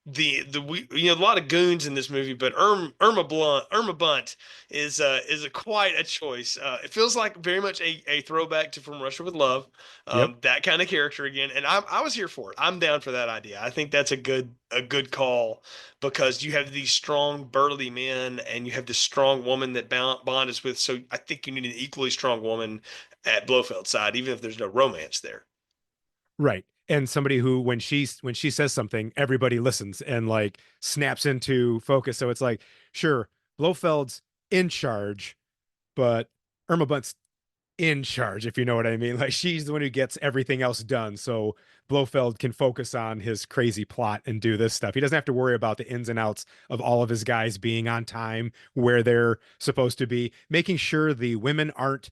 The we a lot of goons in this movie, but Irma Bunt is a quite a choice. It feels like very much a throwback to From Russia with Love, Yep. that kind of character again. And I was here for it. I'm down for that idea. I think that's a good call because you have these strong burly men and you have this strong woman that Bond is with. So I think you need an equally strong woman at Blofeld's side, even if there's no romance there. Right. And somebody who, when she says something, everybody listens and like snaps into focus. So it's like, sure, Blofeld's in charge, but Irma Bunt's in charge, if you know what I mean. Like she's the one who gets everything else done. So Blofeld can focus on his crazy plot and do this stuff. He doesn't have to worry about the ins and outs of all of his guys being on time, where they're supposed to be, making sure the women aren't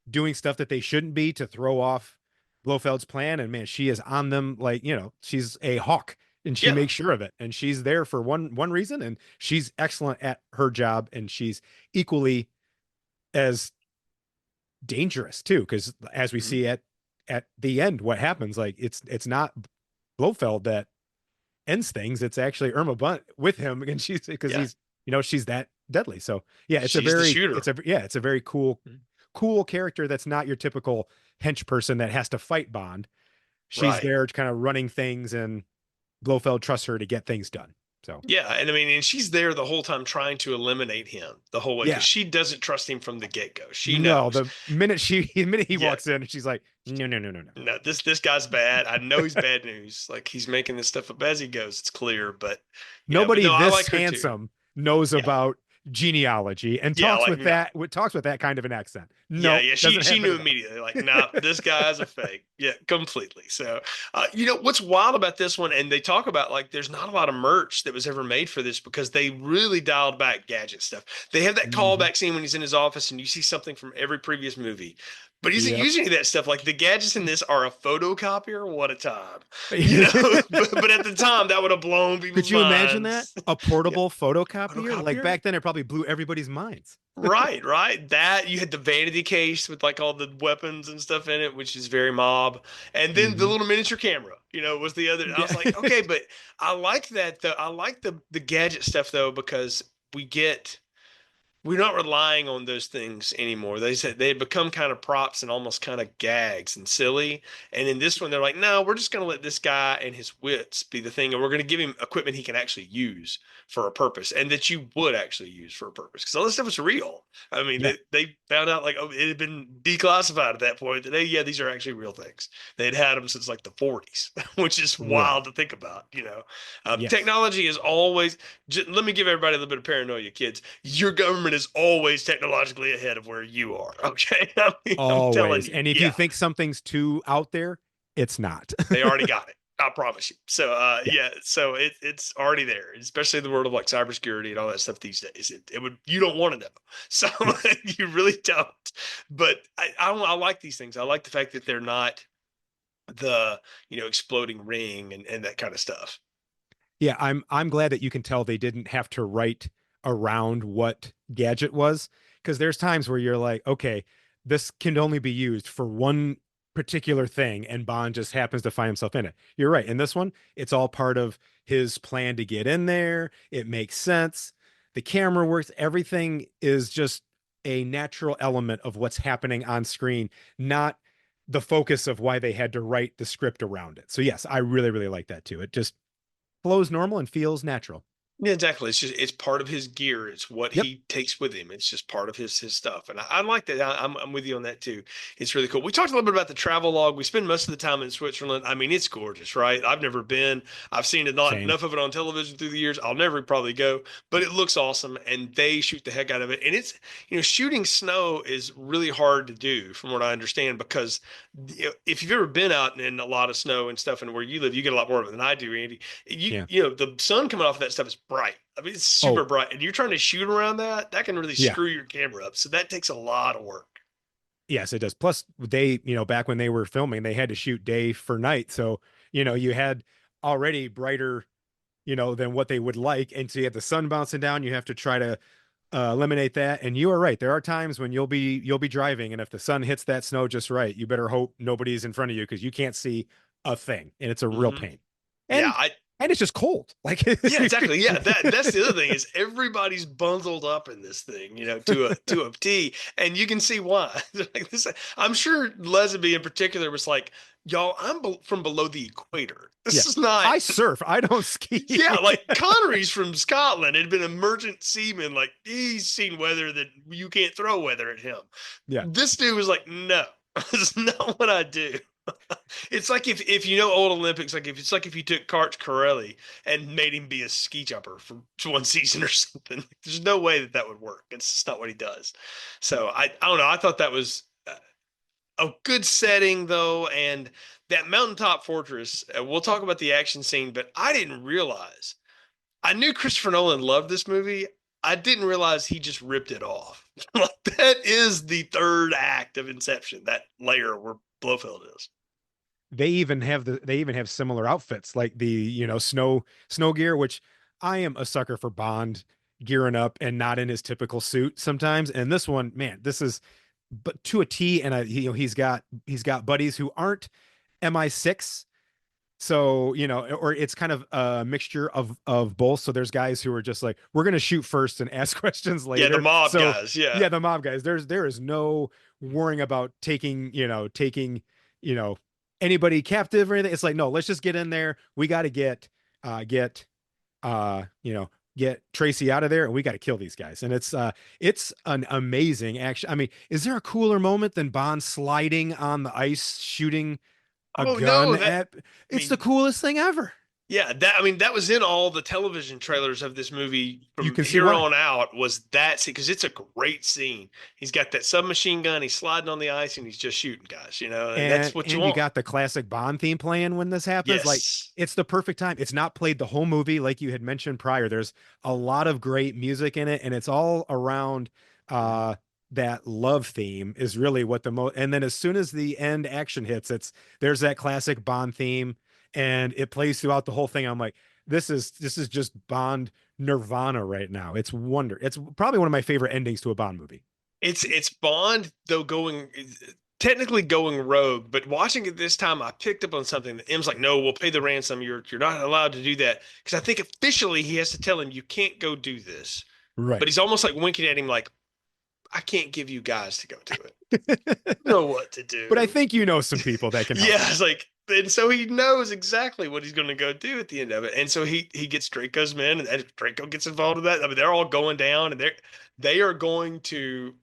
doing stuff that they shouldn't be to throw off Blofeld's plan. And man, she is on them like, she's a hawk and she Yeah. makes sure of it. And she's there for one reason, and she's excellent at her job, and she's equally as dangerous too. Because as we see at the end, what happens, like it's not Blofeld that ends things. It's actually Irma Bunt with him, and she's because he's she's that deadly. So yeah, it's it's a very cool character that's not your typical hench person that has to fight Bond. She's there kind of running things, and Blofeld trusts her to get things done. So yeah, and I mean, and she's there the whole time trying to eliminate him the whole way, because she doesn't trust him from the get-go. She knows. The minute he walks in, she's like, no. This guy's bad. I know he's bad news. Like, he's making this stuff up as he goes. It's clear, but nobody this handsome knows about genealogy and talks with that kind of an accent. She knew immediately, like, nah, this guy's a fake. Yeah, completely. So what's wild about this one, and they talk about, like, there's not a lot of merch that was ever made for this because they really dialed back gadget stuff. They have that callback scene when he's in his office and you see something from every previous movie. But he's not using any of that stuff. Like, the gadgets in this are a photocopier. What a time. But at the time, that would have blown people's minds. Could you imagine that? A portable photocopier? Like, back then, it probably blew everybody's minds. Right. That, you had the vanity case with, like, all the weapons and stuff in it, which is very mob. And then the little miniature camera, was the other. I was like, okay, but I like that, though. I like the gadget stuff, though, because we're not relying on those things anymore. They said they had become kind of props and almost kind of gags and silly. And in this one, they're like, no, we're just going to let this guy and his wits be the thing. And we're going to give him equipment he can actually use for a purpose, and that you would actually use for a purpose. Because all this stuff was real. I mean, they found out, like, it had been declassified at that point. That, these are actually real things. They'd had them since, like, the 40s, which is wild to think about, Technology is always, let me give everybody a little bit of paranoia, kids. Your government is always technologically ahead of where you are. Okay. Always. I'm telling you. And if you think something's too out there, it's not. They already got it. I promise you. So, so it's already there, especially in the world of, like, cybersecurity and all that stuff these days. You don't want to know. So you really don't. But I like these things. I like the fact that they're not the, exploding ring and that kind of stuff. Yeah. I'm glad that you can tell they didn't have to write around what gadget was, because there's times where you're like, okay, this can only be used for one particular thing, and Bond just happens to find himself in it. You're right. In this one, it's all part of his plan to get in there. It makes sense. The camera works. Everything is just a natural element of what's happening on screen, not the focus of why they had to write the script around it. So yes, I really, really like that too. It just flows normal and feels natural. Yeah, exactly. It's part of his gear. It's what he takes with him. It's just part of his stuff. And I like that. I'm with you on that too. It's really cool. We talked a little bit about the travel log. We spend most of the time in Switzerland. I mean, it's gorgeous, right? I've never been. I've seen enough of it on television through the years. I'll never probably go, but it looks awesome, and they shoot the heck out of it. And it's, shooting snow is really hard to do, from what I understand, because if you've ever been out in a lot of snow and stuff, and where you live, you get a lot more of it than I do, Andy. The sun coming off of that stuff is bright. I mean, it's super bright, and you're trying to shoot around that can really screw your camera up. So that takes a lot of work. Yes, it does. Plus, they, back when they were filming, they had to shoot day for night. So, you had already brighter, than what they would like. And so you have the sun bouncing down. You have to try to eliminate that. And you are right. There are times when you'll be driving, and if the sun hits that snow just right, you better hope nobody's in front of you, because you can't see a thing, and it's a real pain. And, and it's just cold. Like, yeah, exactly. Yeah. That's the other thing, is everybody's bundled up in this thing, to a T, and you can see why. Like this, I'm sure Leslie in particular was like, y'all, I'm from below the equator. This is not. I surf. I don't ski. Yeah, like Connery's from Scotland. Had been a merchant seaman. Like, he's seen weather that you can't throw weather at him. Yeah. This dude was like, no, that's not what I do. It's like if old Olympics, if you took Karch Corelli and made him be a ski jumper for one season or something. There's no way that would work. It's just not what he does. So I don't know. I thought that was a good setting, though, and that mountaintop fortress. We'll talk about the action scene, but I didn't realize. I knew Christopher Nolan loved this movie. I didn't realize he just ripped it off. Like, that is the third act of Inception, that layer where Blofeld is. They even have similar outfits, like the, snow gear, which I am a sucker for Bond gearing up and not in his typical suit sometimes. And this one, man, this is but to a T. And he's got buddies who aren't MI6. So, or it's kind of a mixture of both. So there's guys who are just like, we're gonna shoot first and ask questions Yeah, the later. mob So guys. Yeah. yeah, the mob guys. There is no worrying about taking, you know, anybody captive or anything. It's like, no, let's just get in there. We got to uh, you know, get Tracy out of there, and we got to kill these guys. And it's an amazing action. I mean, is there a cooler moment than Bond sliding on the ice, shooting a Oh no, gun at? It's the coolest thing ever. yeah, that was in all the television trailers of this movie You from can see here why. on out, was that scene, because it's a great scene. He's got that submachine gun, he's sliding on the ice, and he's just shooting guys, and that's what you And you want. got the classic Bond theme playing when this happens. Like, Yes. it's the perfect time. It's not played the whole movie like you had mentioned prior. There's a lot of great music in it, and it's all around that love theme is really what the most. And then as soon as the end action hits, there's that classic Bond theme, and it plays throughout the whole thing. I'm like, this is just Bond nirvana right now. It's probably one of my favorite endings to a Bond movie. It's Bond though, technically going rogue, but watching it this time, I picked up on something that M's like, no, we'll pay the ransom. You're not allowed to do that, because I think officially he has to tell him you can't go do this. Right. But he's almost like winking at him, like, I can't give you guys to go do it. You know what to do. But I think some people that can help. Yeah, it's like, and so he knows exactly what he's going to go do at the end of it, and so he gets Draco's men, and Draco gets involved with that. I mean, they're all going down, and they are going to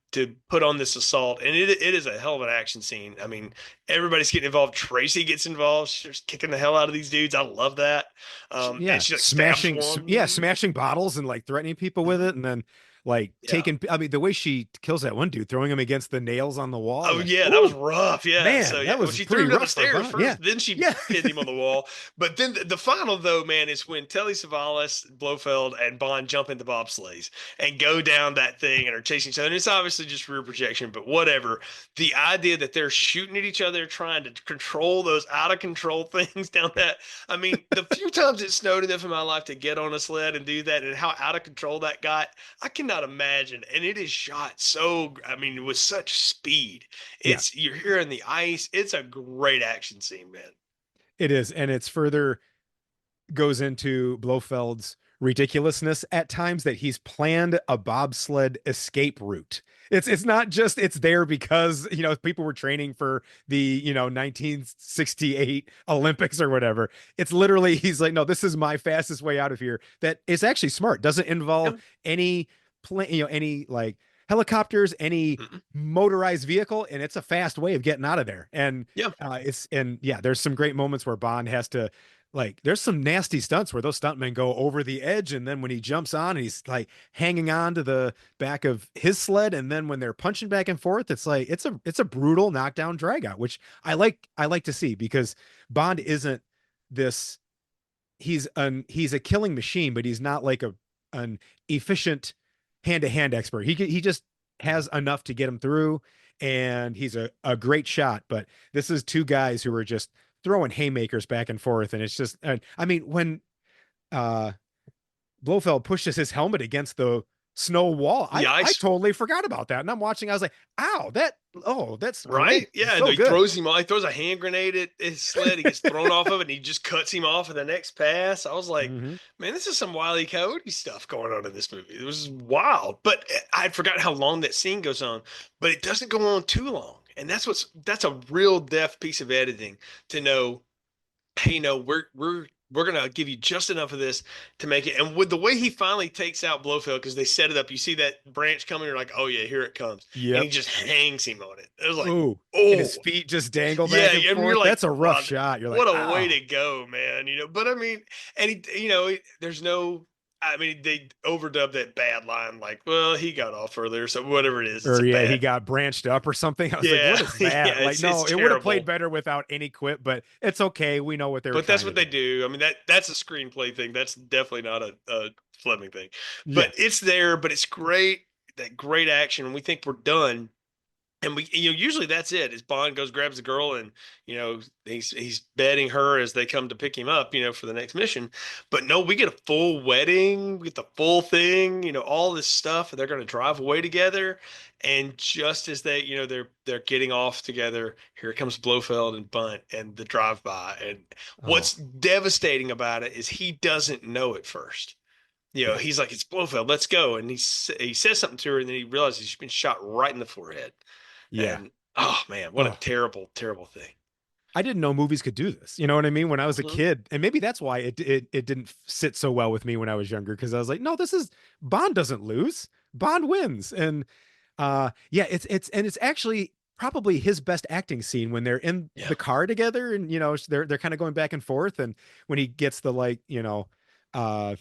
put on this assault, and it is a hell of an action scene. I mean, everybody's getting involved. Tracy gets involved. She's kicking the hell out of these dudes. I love that. Yeah, and she like smashing, smashing bottles and like threatening people with it, and then like taking. I mean, the way she kills that one dude, throwing him against the nails on the wall. Oh like, yeah, that was rough. Yeah, man, so yeah, that was well, she pretty threw him down the rough for stairs Bond. first, Yeah. then she Yeah. hit him on the wall. But then the final though, man, is when Telly Savalas, Blofeld, and Bond jump into bobsleighs and go down that thing and are chasing each other. And it's obviously just rear projection, but whatever. The idea that they're shooting at each other, trying to control those out of control things down that. I mean, the few times it snowed enough in my life to get on a sled and do that, and how out of control that got, I cannot imagine. And it is shot so, I mean, with such speed. You're hearing the ice. It's a great action scene, man. It is, and it's further goes into Blofeld's ridiculousness at times, that he's planned a bobsled escape route. It's not just it's there because people were training for the 1968 Olympics or whatever. It's literally, he's like, no, this is my fastest way out of here. That is actually smart. Doesn't involve any plane, any like helicopters, any motorized vehicle, and it's a fast way of getting out of there. And there's some great moments where Bond has to, like, there's some nasty stunts where those stuntmen go over the edge, and then when he jumps on, he's like hanging on to the back of his sled, and then when they're punching back and forth, it's like it's a brutal knockdown drag out, which I like to see, because Bond isn't this, he's a killing machine, but he's not like an efficient hand-to-hand expert. He just has enough to get him through, and he's a great shot. But this is two guys who are just throwing haymakers back and forth, and it's just, I mean, when Blofeld pushes his helmet against the snow wall, I totally forgot about that, and I'm watching, I was like, ow, that's right. great. Yeah, so he good. throws a hand grenade at his sled. He gets thrown off of it, and he just cuts him off in the next pass. I was like, man, this is some Wile E. Coyote stuff going on in this movie. It was wild, but I'd forgotten how long that scene goes on, but it doesn't go on too long. And that's a real deft piece of editing to know, hey, no, we're gonna give you just enough of this to make it. And with the way he finally takes out Blofeld, because they set it up, you see that branch coming, you're like, oh yeah, here it comes. Yeah. And he just hangs him on it. It was like, and his feet just dangle back and forth. You're like, that's a rough shot. You're like, what a way to go, man. But I mean, and there's no, I mean, they overdubbed that bad line, like, well, he got off earlier, so whatever it is, it's Or a yeah, he bad. got branched up or something. I was like, Yeah, what is yeah, that? Like, it's no, it would have played terrible. better without any quip, but it's okay. We know what they were But that's trying to what they do. do. I mean, that's a screenplay thing. That's definitely not a Fleming thing. But Yes. it's there, but it's great. That great action. And we think we're done. And we, usually that's it. Is Bond goes grabs the girl, and he's betting her as they come to pick him up, for the next mission. But no, we get a full wedding, we get the full thing, all this stuff, and they're going to drive away together. And just as they, they're getting off together, here comes Blofeld and Bunt and the drive by. And Oh, what's devastating about it is he doesn't know at first. yeah. He's like, "It's Blofeld, let's go." And he says something to her, and then he realizes he's been shot right in the forehead. Yeah. And oh man, what a Oh, terrible, terrible thing. I didn't know movies could do this. You know what I mean? When I was a Mhm. kid, and maybe that's why it didn't sit so well with me when I was younger, because I was like, no, this is Bond doesn't lose, Bond wins. And yeah, it's actually probably his best acting scene when they're in Yeah, the car together, and they're kind of going back and forth, and when he gets the like, uh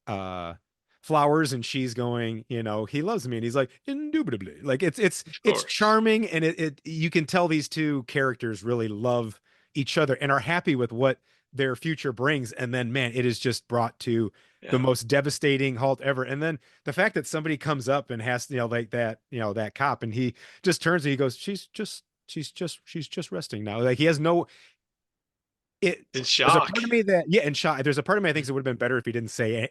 uh flowers, and she's going, he loves me, and he's like, indubitably. Like of it's course. charming, and it you can tell these two characters really love each other and are happy with what their future brings. And then, man, it is just brought to the Yeah. most devastating halt ever. And then the fact that somebody comes up and has, like that, that cop, and he just turns and he goes, she's just resting now. Like, he has no, it, In there's a shock. part of me that, yeah, and shot, there's a part of me that thinks it would have been better if he didn't say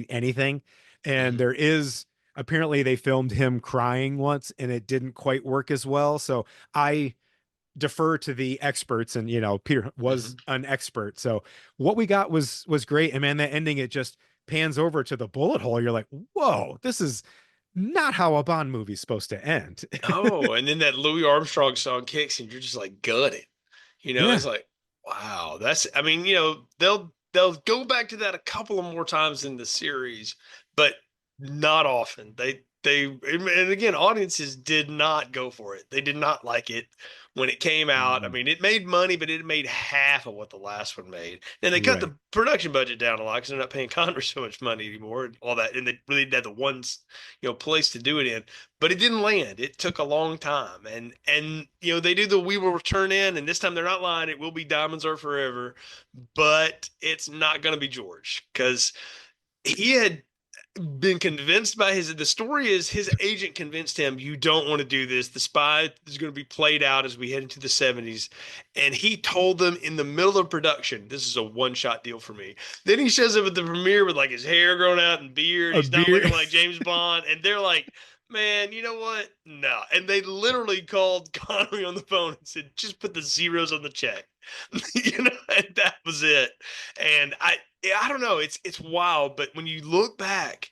anything. And Mhm. there is, apparently they filmed him crying once and it didn't quite work as well. So I defer to the experts, and Peter was Mhm. an expert. So what we got was great. And man, that ending, it just pans over to the bullet hole. You're like, whoa, this is not how a Bond movie's supposed to end. Oh, and then that Louis Armstrong song kicks, and you're just like gutted. Yeah. It's like, wow, that's. I mean, they'll go back to that a couple of more times in the series, but not often. And again, audiences did not go for it. They did not like it when it came out. I Mm, mean, it made money, but it made half of what the last one made. And they cut right. the production budget down a lot because they're not paying Congress so much money anymore and all that. And they really had the one, place to do it in. But it didn't land. It took a long time. And they do the "we will return" in, and this time they're not lying. It will be Diamonds Are Forever, but it's not going to be George, because he had been convinced by the story is his agent convinced him, you don't want to do this. The spy is going to be played out as we head into the 70s. And he told them in the middle of production, this is a one-shot deal for me. Then he shows up at the premiere with like his hair grown out and beard. A He's not beer. looking like James Bond. And they're like, man, you know what? No. And they literally called Connery on the phone and said, just put the zeros on the check. And that was it. And I don't know. It's wild, but when you look back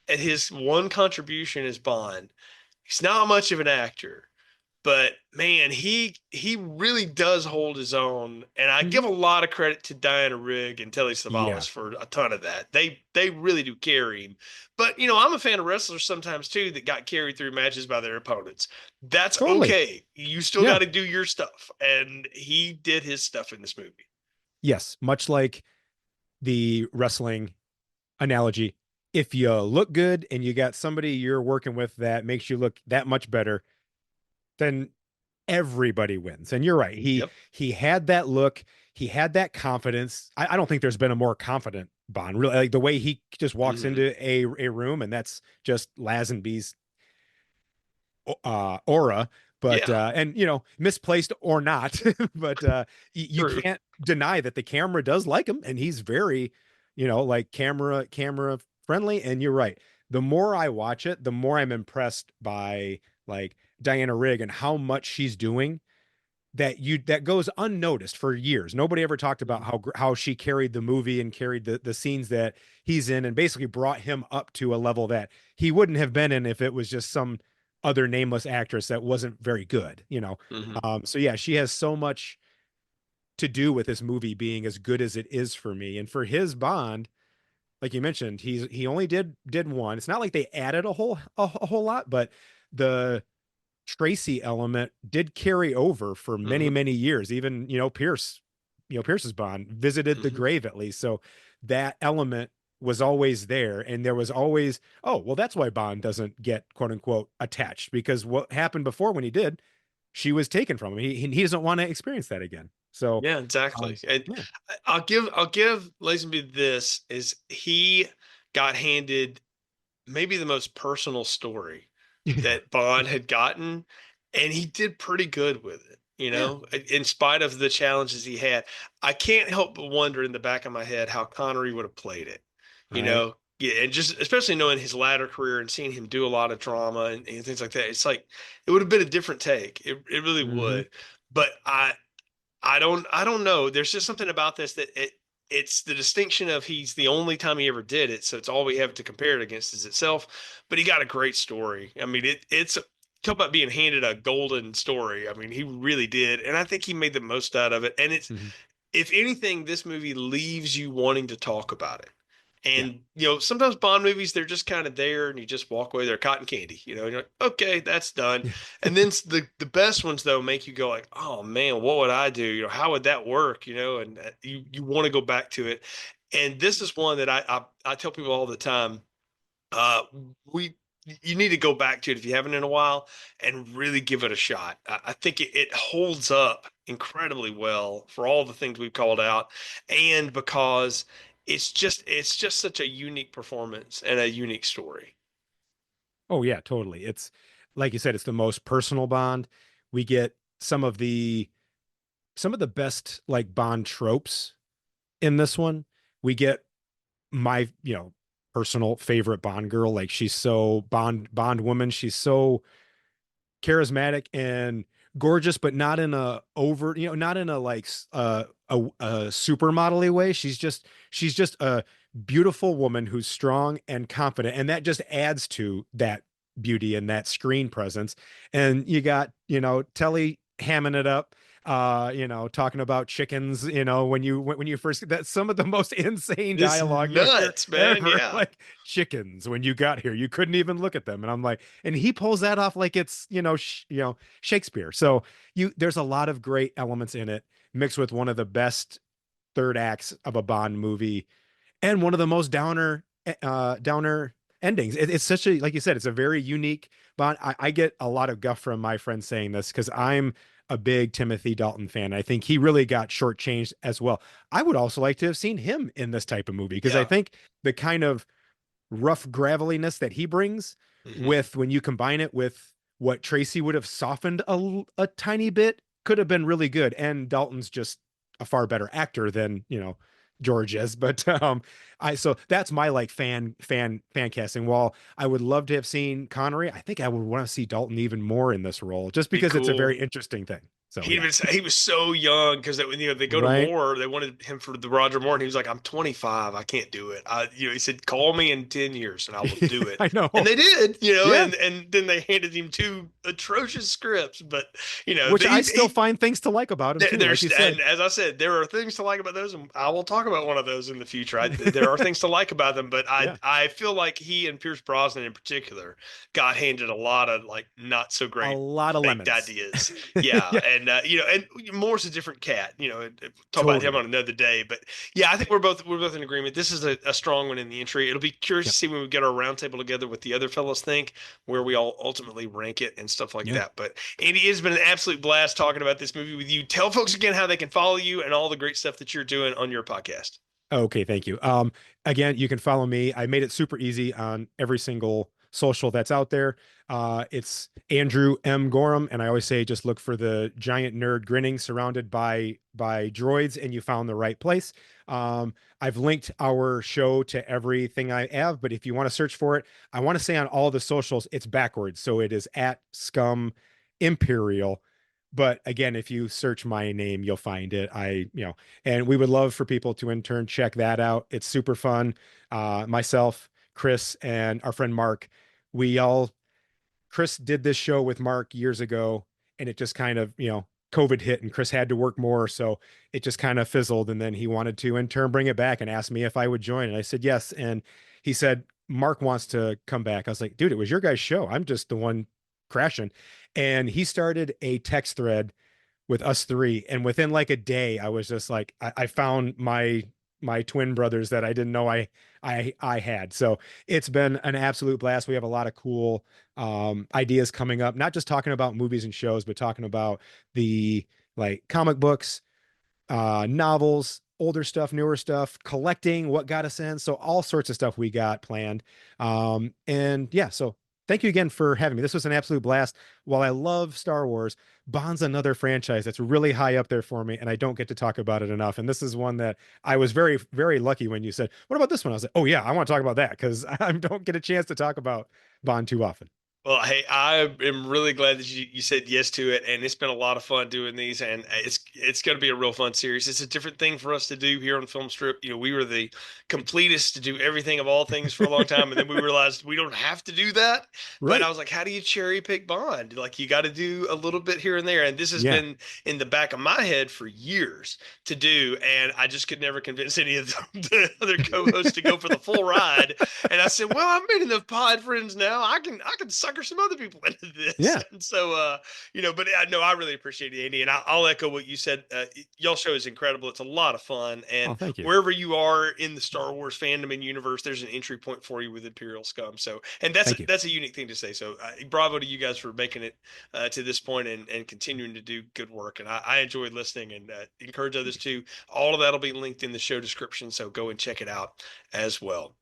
at his one contribution as Bond, he's not much of an actor, but man, he really does hold his own. And I give Mhm. a lot of credit to Diana Rigg and Telly Yeah, Savalas for a ton of that. They really do carry him. But I'm a fan of wrestlers sometimes too that got carried through matches by their opponents. That's totally. okay. You still Yeah. got to do your stuff, and he did his stuff in this movie. Yes. Much like the wrestling analogy, if you look good and you got somebody you're working with that makes you look that much better, then everybody wins. And you're right. Yep. He had that look. He had that confidence. I don't think there's been a more confident Bond. Really, like the way he just walks Hmm. into a room, and that's just Lazenby's aura. But Yeah. and misplaced or not, but you True. can't deny that the camera does like him, and he's very, like camera friendly. And you're right. The more I watch it, the more I'm impressed by like Diana Rigg and how much she's doing that goes unnoticed for years. Nobody ever talked about how she carried the movie and carried the scenes that he's in, and basically brought him up to a level that he wouldn't have been in if it was just some other nameless actress that wasn't very good. Hmm. So yeah, she has so much to do with this movie being as good as it is for me. And for his Bond, like you mentioned, he only did one. It's not like they added a whole lot, but the Tracy element did carry over for many, Hmm. many years. Even, Pierce's Bond visited the Hmm. grave at least. So that element was always there, and there was always, oh, well, that's why Bond doesn't get quote unquote attached, because what happened before when he did, she was taken from him. He doesn't want to experience that again. So Yeah, exactly. And yeah. I'll give Lazenby this is he got handed maybe the most personal story that Bond had gotten, and he did pretty good with it. Yeah. In spite of the challenges he had, I can't help but wonder in the back of my head how Connery would have played it. Right. Yeah, and just especially knowing his latter career and seeing him do a lot of drama and things like that, it's like it would have been a different take. It really Hmm. would. But I don't know. There's just something about this that it's the distinction of he's the only time he ever did it, so it's all we have to compare it against is itself. But he got a great story. I mean, it's talk about being handed a golden story. I mean, he really did, and I think he made the most out of it. And it's Hmm. if anything, this movie leaves you wanting to talk about it. Yeah. And sometimes Bond movies they're just kind of there, and you just walk away. They're cotton candy, and you're like, okay, that's done. And then the best ones though make you go like, oh man, what would I do? How would that work? And you want to go back to it. And this is one that I tell people all the time. Uh, we you need to go back to it if you haven't in a while and really give it a shot. I think it holds up incredibly well for all the things we've called out, and because it's just such a unique performance and a unique story. Oh yeah, totally. It's like you said, it's the most personal Bond. We get some of the best like Bond tropes in this one. We get my, personal favorite Bond girl. Like she's so Bond woman. She's so charismatic and gorgeous, but not in a over, not in a like a supermodel way. She's just a beautiful woman who's strong and confident, and that just adds to that beauty and that screen presence. And you got, Telly hamming it up, talking about chickens, when you first, that's some of the most insane It's dialogue you hear nuts, man. ever. Yeah. Like, chickens, when you got here, you couldn't even look at them. And I'm like, and he pulls that off like it's, Shakespeare. So there's a lot of great elements in it, mixed with one of the best third acts of a Bond movie, and one of the most downer endings. It's such a, like you said, it's a very unique Bond. I get a lot of guff from my friends saying this because I'm a big Timothy Dalton fan. I think he really got shortchanged as well. I would also like to have seen him in this type of movie, because I Yeah. think the kind of rough graveliness that he brings, Hmm. with when you combine it with what Tracy would have softened a tiny bit, could have been really good. And Dalton's just a far better actor than, George is. But so that's my like fan casting. While I would love to have seen Connery, I think I would want to see Dalton even more in this role, just Be because it's a cool. very interesting thing. So He yeah. was he was so young because they go to Right. Moore. They wanted him for the Roger Moore, and he was like, "I'm 25. I can't do it." He said, "Call me in 10 years, and I will do it." I know. And they did, Yeah. and then they handed him two atrocious scripts. But Which I still he find things to like about him too, like there's you and said. as I said, there are things to like about those, and I will talk about one of those in the future. There are things to like about them, but I Yeah. I feel like he and Pierce Brosnan in particular got handed a lot of like not so A great lot of baked lemons. ideas. Yeah, Yeah, and Moore's a different cat. Talk about him on totally. another day. But yeah, I think we're both in agreement. This is a strong one in the entry. It'll be curious to Yep. see when we get our roundtable together what the other fellows think, where we all ultimately rank it and stuff like Yeah. that. But Andy, it's been an absolute blast talking about this movie with you. Tell folks again how they can follow you and all the great stuff that you're doing on your podcast. Okay, thank you. Again, you can follow me. I made it super easy on every single social that's out there. It's Andrew M. Gorham, and I always say just look for the giant nerd grinning surrounded by droids, and you found the right place. I've linked our show to everything I have, but if you want to search for it, I want to say on all the socials, it's backwards. So it is at Scum Imperial. But again, if you search my name, you'll find it. And we would love for people to in turn check that out. It's super fun. Myself, Chris, and our friend Mark, we all, Chris did this show with Mark years ago, and it just kind of, COVID hit and Chris had to work more. So it just kind of fizzled. And then he wanted to in turn bring it back and asked me if I would join. And I said yes. And he said, Mark wants to come back. I was like, dude, it was your guys' show. I'm just the one crashing. And he started a text thread with us three. And within like a day, I was just like, I found my twin brothers that I didn't know I had. So it's been an absolute blast. We have a lot of cool ideas coming up, not just talking about movies and shows, but talking about the like comic books, novels, older stuff, newer stuff, collecting, what got us in. So all sorts of stuff we got planned. And yeah, so thank you again for having me. This was an absolute blast. While I love Star Wars, Bond's another franchise that's really high up there for me, and I don't get to talk about it enough. And this is one that I was very, very lucky when you said, "What about this one?" I was like, "Oh yeah, I want to talk about that," because I don't get a chance to talk about Bond too often. Well, hey, I am really glad that you said yes to it, and it's been a lot of fun doing these, and it's going to be a real fun series. It's a different thing for us to do here on Film Strip. You know, we were the completists to do everything of all things for a long time, and then we realized we don't have to do that. Right. But I was like, how do you cherry pick Bond? Like, you got to do a little bit here and there, and this has been in the back of my head for years to do, and I just could never convince any of the other co-hosts to go for the full ride. And I said, well, I've made enough pod friends now. I can sucker some other people into this. Yeah. And so, you know, but no, I really appreciate it, Andy. And I'll echo what you said. Y'all show is incredible. It's a lot of fun. And thank you. Wherever you are in the Star Wars fandom and universe, there's an entry point for you with Imperial Scum. So, and that's a unique thing to say. So bravo to you guys for making it to this point and continuing to do good work. And I enjoyed listening and encourage others to. All of that'll be linked in the show description. So go and check it out as well.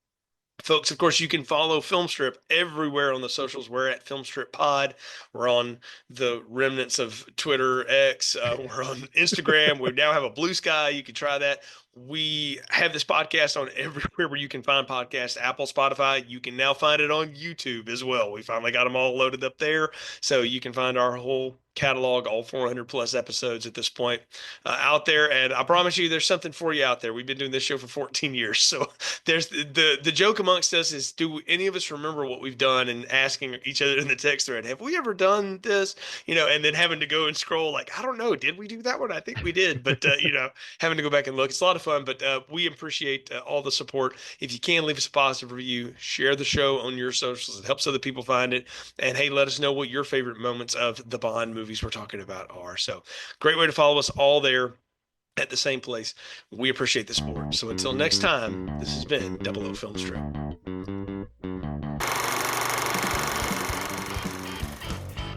Folks, of course, you can follow Film Strip everywhere on the socials. We're at Film Strip Pod. We're on the remnants of Twitter, X. We're on Instagram. We now have a Blue Sky. You can try that. We have this podcast on everywhere where you can find podcasts, Apple, Spotify. You can now find it on YouTube as well. We finally got them all loaded up there. So you can find our whole catalog, all 400 plus episodes at this point out there. And I promise you, there's something for you out there. We've been doing this show for 14 years. So there's the joke amongst us is, do any of us remember what we've done, and asking each other in the text thread, have we ever done this? You know, and then having to go and scroll like, I don't know, did we do that one? I think we did. But, you know, having to go back and look, it's a lot of fun, but we appreciate all the support. If you can, leave us a positive review, share the show on your socials. It helps other people find it. And hey, let us know what your favorite moments of the Bond movies we're talking about are. So great way to follow us all there at the same place. We appreciate the support. So until next time, this has been 00 Film Strip.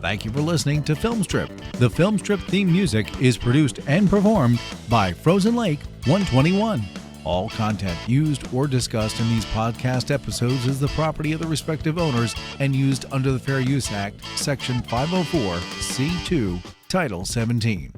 Thank you for listening to Film Strip. The Film Strip theme music is produced and performed by Frozen Lake 121. All content used or discussed in these podcast episodes is the property of the respective owners and used under the Fair Use Act, Section 504, C2, Title 17.